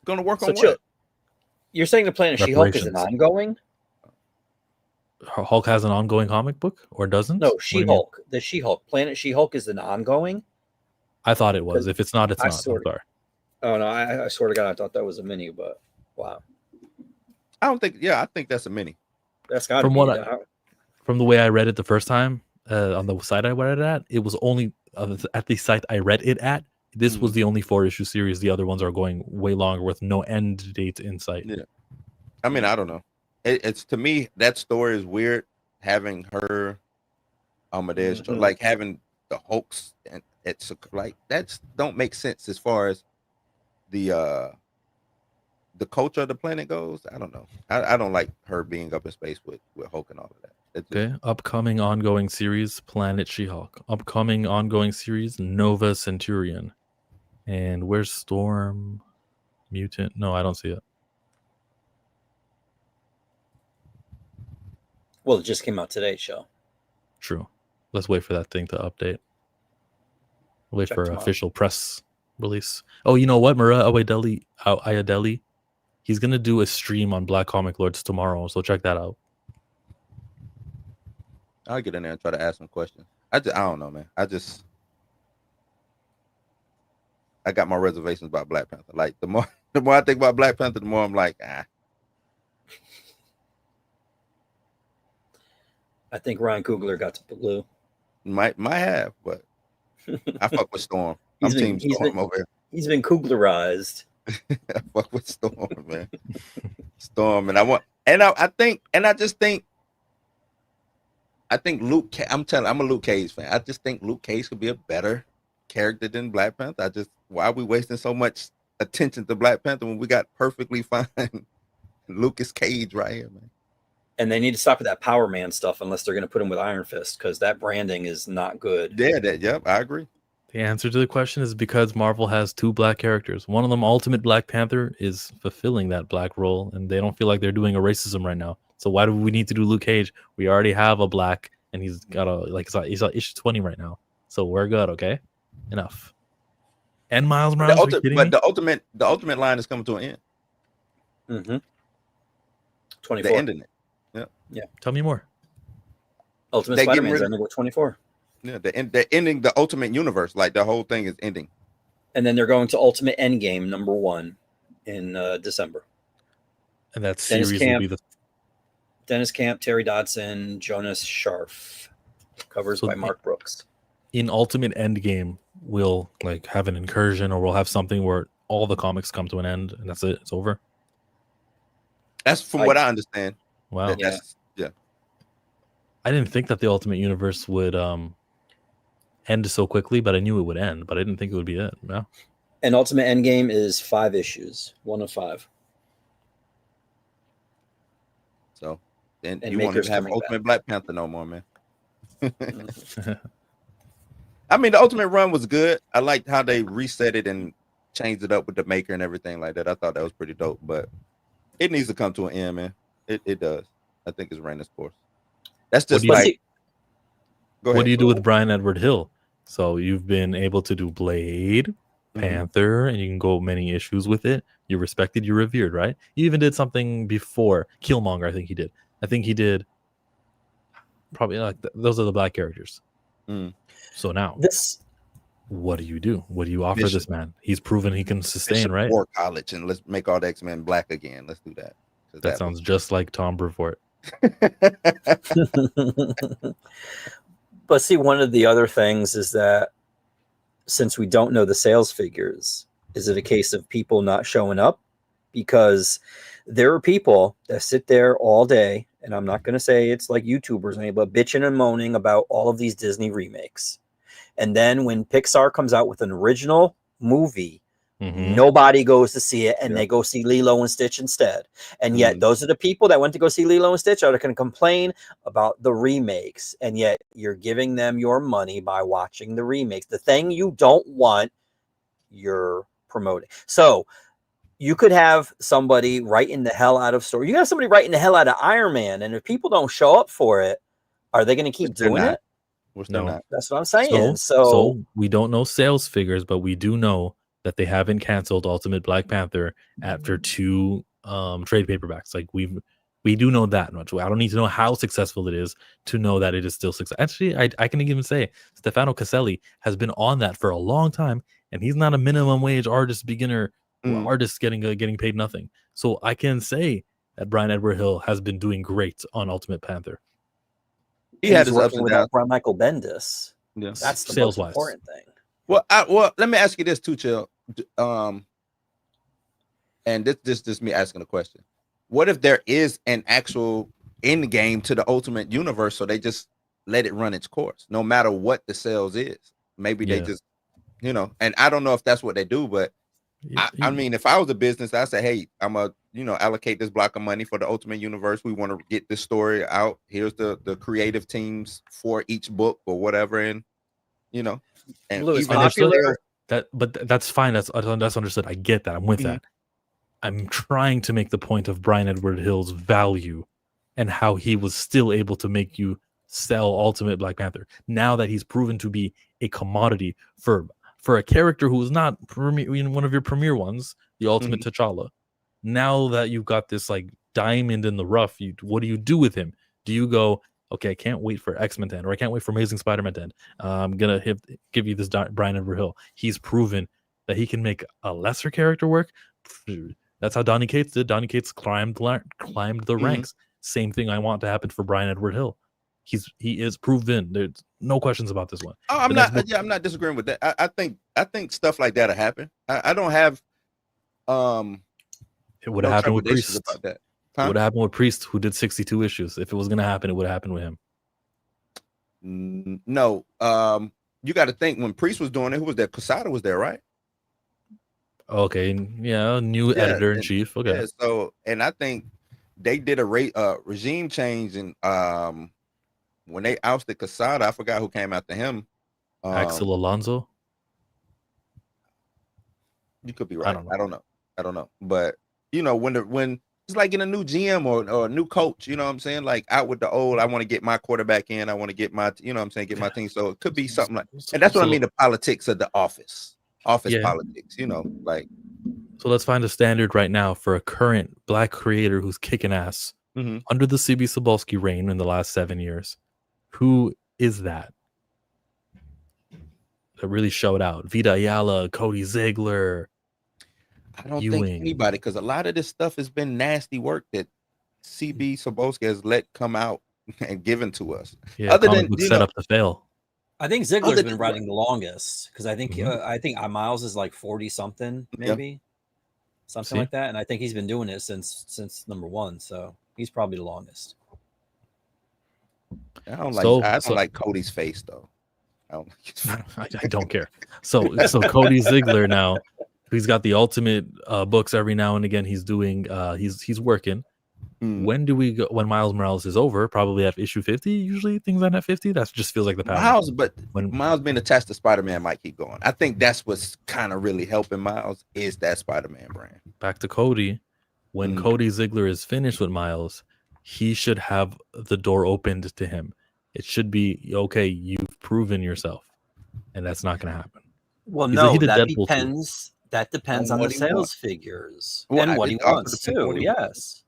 Gonna work on what? You're saying the Planet She-Hulk is an ongoing? Hulk has an ongoing comic book or doesn't? No, She-Hulk. The She-Hulk. Planet She-Hulk is an ongoing? I thought it was. If it's not, it's not. I'm sorry. Oh no, I swear to God, I thought that was a mini, but wow. I think that's a mini. That's got to be. From the way I read it the first time on the site I read it at, it was only at the site I read it at. This was the only 4-issue series. The other ones are going way longer with no end date in sight. Yeah, I mean, I don't know. It's to me that story is weird. Having her Amadeus, like having the Hulks, and it's like that's don't make sense as far as the culture of the planet goes. I don't know. I don't like her being up in space with Hulk and all of that. Okay. Upcoming ongoing series, Planet She-Hulk. Upcoming ongoing series, Nova Centurion. And where's Storm Mutant? No, I don't see it. Well, it just came out today, show. True. Let's wait for that thing to update. Wait for official press release. Oh, you know what? Mura Ayadeli, he's going to do a stream on Black Comic Lords tomorrow, so check that out. I'll get in there and try to ask some questions. I don't know, man. I got my reservations about Black Panther. Like the more I think about Black Panther, the more I'm like, I think Ryan Coogler got to blue. Might have, but I fuck with Storm. I'm team Storm over here. He's been Cooglerized. I fuck with Storm, man. Storm, and I think Luke. I'm a Luke Cage fan. I just think Luke Cage could be a better character than Black Panther. Why are we wasting so much attention to Black Panther when we got perfectly fine Lucas Cage right here, man? And they need to stop with that Power Man stuff unless they're going to put him with Iron Fist, because that branding is not good. Yeah, I agree. The answer to the question is because Marvel has 2 black characters. One of them, Ultimate Black Panther, is fulfilling that black role, and they don't feel like they're doing a racism right now. So why do we need to do Luke Cage? We already have a black, and he's got he's on issue 20 right now. So we're good, okay? Enough. And Miles Morales, the ultimate line is coming to an end. Mm-hmm. 24. The ending it. Yeah. Tell me more. Ultimate Spider-Man's ending with 24. Yeah, they're ending the Ultimate Universe. Like the whole thing is ending. And then they're going to Ultimate Endgame #1 in December. And that series will be Dennis Camp, Terry Dodson, Jonas Scharf. Covers by Mark Brooks. In Ultimate Endgame, we'll like have an incursion, or we'll have something where all the comics come to an end, and that's it. It's over. That's from what I understand. Wow. Yeah. I didn't think that the Ultimate Universe would end so quickly, but I knew it would end. But I didn't think it would be it. Yeah. And Ultimate Endgame is 5 issues, 1 of 5. So, and you want to have Ultimate Black Panther no more, man. I mean, the Ultimate run was good. I liked how they reset it and changed it up with the Maker and everything like that. I thought that was pretty dope, but it needs to come to an end, man. It does. I think it's ran its course. That's just like. What do you do with Brian Edward Hill? So you've been able to do Blade, Panther, and you can go many issues with it. You're respected, you're revered, right? You even did something before Killmonger. I think he did. Probably like those are the black characters. So now, what do you do? What do you offer this man? He's proven he can sustain, right? War College, and let's make all the X-Men black again. Let's do that. That sounds just like Tom Brevoort. But see, one of the other things is that since we don't know the sales figures, is it a case of people not showing up? Because there are people that sit there all day, and I'm not going to say it's like YouTubers, but bitching and moaning about all of these Disney remakes. And then when Pixar comes out with an original movie Nobody goes to see it, and they go see Lilo and Stitch instead. And yet, those are the people that went to go see Lilo and Stitch are going to complain about the remakes. And yet, you're giving them your money by watching the remakes. The thing you don't want, you're promoting. So you could have somebody writing the hell out of story. You got somebody writing the hell out of Iron Man, and if people don't show up for it, are they going to keep doing it? No, that's what I'm saying. So we don't know sales figures, but we do know that they haven't canceled Ultimate Black Panther after 2 trade paperbacks. Like we do know that much. I don't need to know how successful it is to know that it is still successful. Actually, I can even say Stefano Caselli has been on that for a long time, and he's not a minimum wage artist, beginner artist getting paid nothing. So I can say that Brian Edward Hill has been doing great on Ultimate Panther. He had his ups and downs. Michael Bendis. Yes. That's the sales most important thing. Well, let me ask you this too, Chill. And this is me asking a question. What if there is an actual end game to the Ultimate Universe, so they just let it run its course, no matter what the sales is? Maybe they just, and I don't know if that's what they do, but I mean, if I was a business, I'd say, hey, I'm a, allocate this block of money for the Ultimate Universe. We want to get this story out. Here's the creative teams for each book or whatever, and and Louis, popular. But that's fine. That's understood. I get that. I'm with that. I'm trying to make the point of Brian Edward Hill's value and how he was still able to make you sell Ultimate Black Panther now that he's proven to be a commodity for a character who is not one of your premier ones, the Ultimate T'Challa. Now that you've got this like diamond in the rough, what do you do with him? Do you go, okay, I can't wait for X-Men to end, or I can't wait for Amazing Spider-Man to end. I'm gonna give you this Brian Edward Hill. He's proven that he can make a lesser character work. That's how Donny Cates did. Donny Cates climbed the ranks. Same thing I want to happen for Brian Edward Hill. He is proven. There's no questions about this one. Oh, I'm not disagreeing with that. I think stuff like that'll happen. I don't have it would have happened with Priest about that. It would have happened with Priest, who did 62 issues. If it was gonna happen, it would have happened with him. No. You got to think when Priest was doing it, who was there? Quesada was there, right? Okay, new editor in chief. Okay, yeah, so and I think they did a regime change, and when they ousted Quesada, I forgot who came after him. Axel Alonso. You could be right. I don't know. But when it's like in a new GM or a new coach, you know what I'm saying? Like out with the old, I want to get my quarterback in. I want to get my, get my team. So it could be something like, and that's what I mean. The politics of the office politics, like. So let's find a standard right now for a current Black creator who's kicking ass under the CB Cebulski reign in the last 7 years. Who is that? That really showed out. Vita Ayala, Cody Ziegler. I don't think anybody, because a lot of this stuff has been nasty work that CB Cebulski has let come out and given to us. Yeah, other than set up to fail. I think Ziegler's been writing the longest because I think Miles is like 40 something, maybe something like that, and I think he's been doing it since #1, so he's probably the longest. I don't like Cody's face though. I don't care. So Cody Ziegler now, he's got the Ultimate books every now and again. He's doing he's working. When do we go? When Miles Morales is over, probably at issue 50. Usually things end at 50. That just feels like the pattern. When Miles being attached to Spider-Man might keep going. I think that's what's kind of really helping Miles is that Spider-Man brand. Back to Cody. When Cody Ziegler is finished with Miles, he should have the door opened to him. It should be okay. You've proven yourself, and that's not going to happen. Well, no, that depends. That depends on the sales figures and what he wants too. Yes.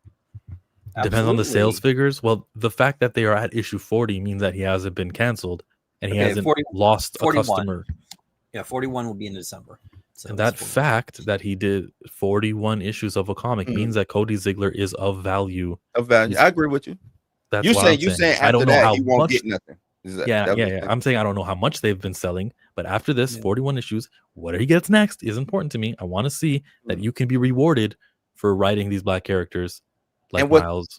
Absolutely. Depends on the sales figures. Well, the fact that they are at issue 40 means that he hasn't been canceled and he hasn't lost 41. A customer. Yeah, 41 will be in December. So and that fact that he did 41 issues of a comic means that Cody Ziegler is of value. I agree with you. That's you saying I don't know how you won't much, get nothing. Yeah. I'm saying I don't know how much they've been selling, but after this 41 issues, what he gets next is important to me. I want to see that you can be rewarded for writing these Black characters. Like Miles.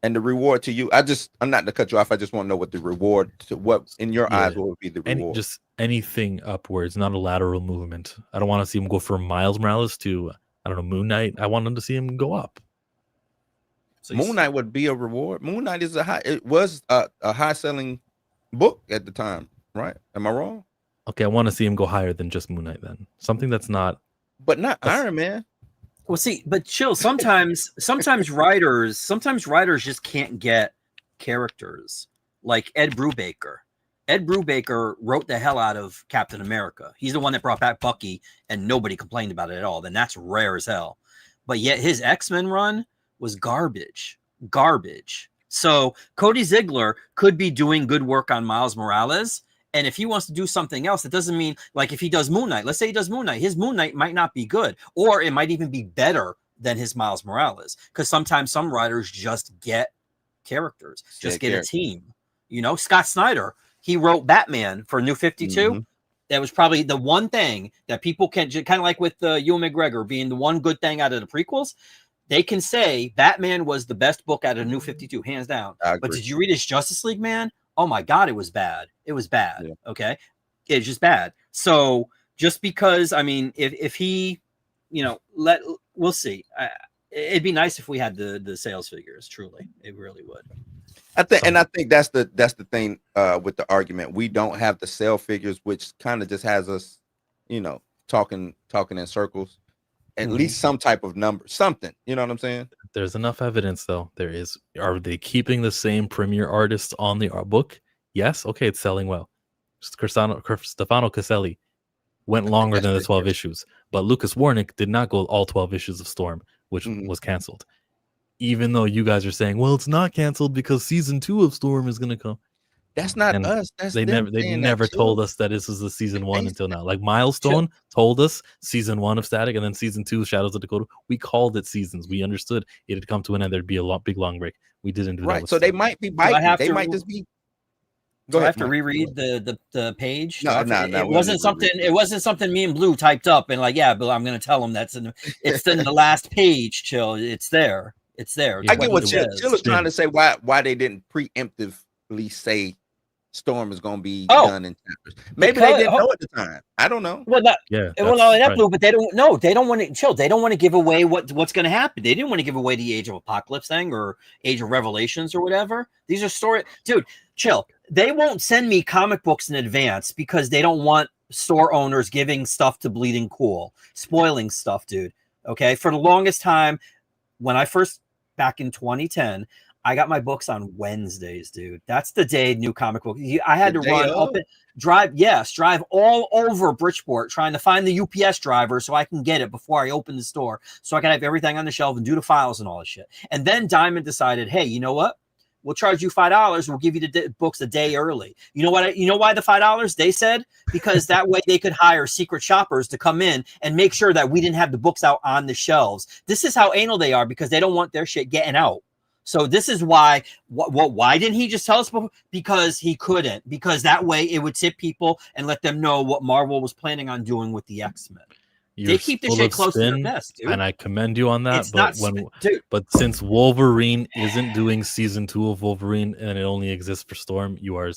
And the reward to you, I'm not to cut you off. I just want to know what the reward to what in your eyes, what would be the reward? Just anything upwards, not a lateral movement. I don't want to see him go from Miles Morales to, I don't know, Moon Knight. I want him to see him go up. So Moon Knight would be a reward. Moon Knight is it was a high selling book at the time, right? Am I wrong? Okay, I want to see him go higher than just Moon Knight then. Something that's not, but not Iron Man. Well, see, but chill. Sometimes writers just can't get characters like Ed Brubaker. Ed Brubaker wrote the hell out of Captain America. He's the one that brought back Bucky, and nobody complained about it at all. Then that's rare as hell. But yet his X-Men run was garbage. So Cody Ziegler could be doing good work on Miles Morales. And if he wants to do something else, that doesn't mean, like, if he does Moon Knight, let's say he does Moon Knight, his Moon Knight might not be good, or it might even be better than his Miles Morales. Because sometimes some writers just get characters, just get a team. You know, Scott Snyder, he wrote Batman for New 52. Mm-hmm. That was probably the one thing that people can, kind of like with Ewan McGregor being the one good thing out of the prequels. They can say Batman was the best book out of New 52, hands down. But did you read his Justice League, man? Oh my God, it was bad. It was bad. Yeah. Okay. It's just bad. So just because, I mean, if he, you know, we'll see. It'd be nice if we had the sales figures. Truly, it really would. I think that's the thing with the argument. We don't have the sale figures, which kind of just has us, you know, talking in circles. At least some type of number, something. You know what I'm saying? There's enough evidence, though. There is. Are they keeping the same premier artists on the book? Yes. Okay, it's selling well. Stefano Caselli went longer than the 12 issues, but Lucas Warnick did not go all 12 issues of Storm, which was canceled. Even though you guys are saying, well, it's not canceled because season 2 of Storm is going to come. That's not us. That's they never told us that this was the season 1 until now. Like Milestone told us season 1 of Static, and then season 2 Shadows of Dakota. We called it seasons. We understood it had come to an end. There'd be a big long break. We didn't do that. Right. So they might be biting. They might just be. Go ahead. I have to reread the page. No. It wasn't something. It wasn't something me and Blue typed up and like, yeah, but I'm going to tell them it's in the last page. Chill. It's there. It's there. I get what Chill is trying to say. Why they didn't preemptively say Storm is going to be done in chapters. Maybe they didn't know at the time. I don't know. Well, not that Blue, but they don't know. They don't want to chill. They don't want to give away what's going to happen. They didn't want to give away the Age of Apocalypse thing or Age of Revelations or whatever. These are story, dude. Chill. They won't send me comic books in advance because they don't want store owners giving stuff to Bleeding Cool, spoiling stuff, dude. Okay. For the longest time, when I first back in 2010. I got my books on Wednesdays, dude. That's the day new comic book. I had to drive all over Bridgeport trying to find the UPS driver so I can get it before I open the store, so I can have everything on the shelf and do the files and all this shit. And then Diamond decided, hey, you know what? We'll charge you $5. We'll give you the books a day early. You know what? You know why the $5? They said because that way they could hire secret shoppers to come in and make sure that we didn't have the books out on the shelves. This is how anal they are because they don't want their shit getting out. So this is why. Why didn't he just tell us before? Because he couldn't. Because that way it would tip people and let them know what Marvel was planning on doing with the X-Men. They keep the shit close to their vest, dude. And I commend you on that. But since Wolverine isn't doing season 2 of Wolverine and it only exists for Storm, you are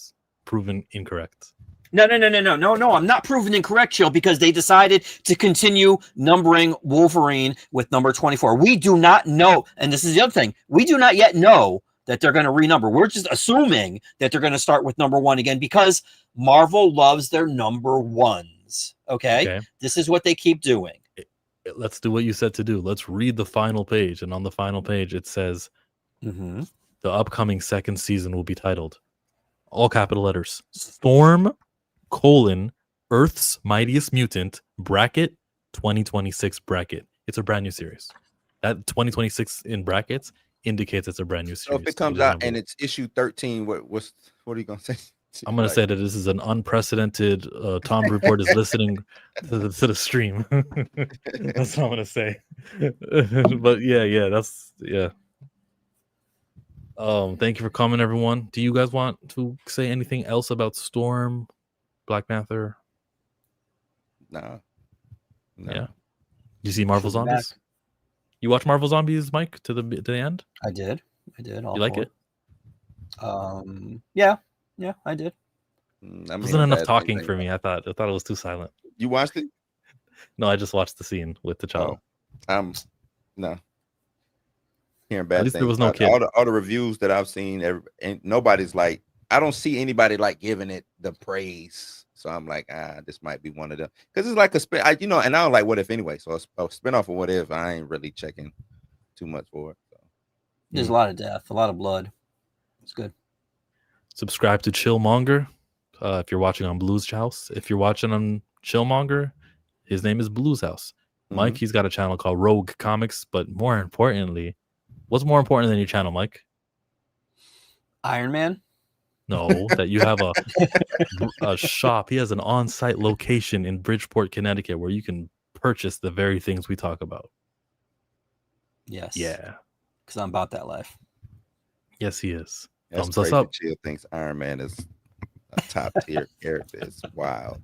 proven incorrect. No. I'm not proven incorrect, Chill, because they decided to continue numbering Wolverine with number 24. We do not know, and this is the other thing, we do not yet know that they're going to renumber. We're just assuming that they're going to start with number 1 again because Marvel loves their number 1s. Okay? This is what they keep doing. Let's do what you said to do. Let's read the final page, and on the final page it says the upcoming second season will be titled, all capital letters, Storm: Earth's Mightiest Mutant, bracket 2026 bracket. It's a brand new series. That 2026 in brackets indicates it's a brand new series. So if it comes out and it's issue 13, what are you gonna say? I'm gonna say that this is an unprecedented. Tom Report is listening to the stream. That's what I'm gonna say. But yeah, that's. Thank you for coming, everyone. Do you guys want to say anything else about Storm, Black Panther? No. Yeah. You see Marvel Zombies? You watch Marvel Zombies, Mike, to the end? I did. I did. All You like 4. it? Yeah, I did. Wasn't enough talking for me. I thought it was too silent. You watched it? No, I just watched the scene with the child. No. Hearing bad At least things. there was no kid. All the reviews that I've seen, and nobody's like, I don't see anybody like giving it the praise. So I'm like, this might be one of them, because it's like a spin. And I don't like What If anyway. So a spinoff of What If, I ain't really checking too much for it. So. There's a lot of death, a lot of blood. It's good. Subscribe to Chillmonger if you're watching on Blues House. If you're watching on Chillmonger, his name is Blues House. Mike, he's got a channel called Rogue Comics. But more importantly, what's more important than your channel, Mike? Iron Man? No, that you have a shop. He has an on-site location in Bridgeport, Connecticut, where you can purchase the very things we talk about. Yes. Yeah. Because I'm about that life. Yes, he is. That's Thumbs crazy. us up. Chill thinks Iron Man is a top tier character. It's wild.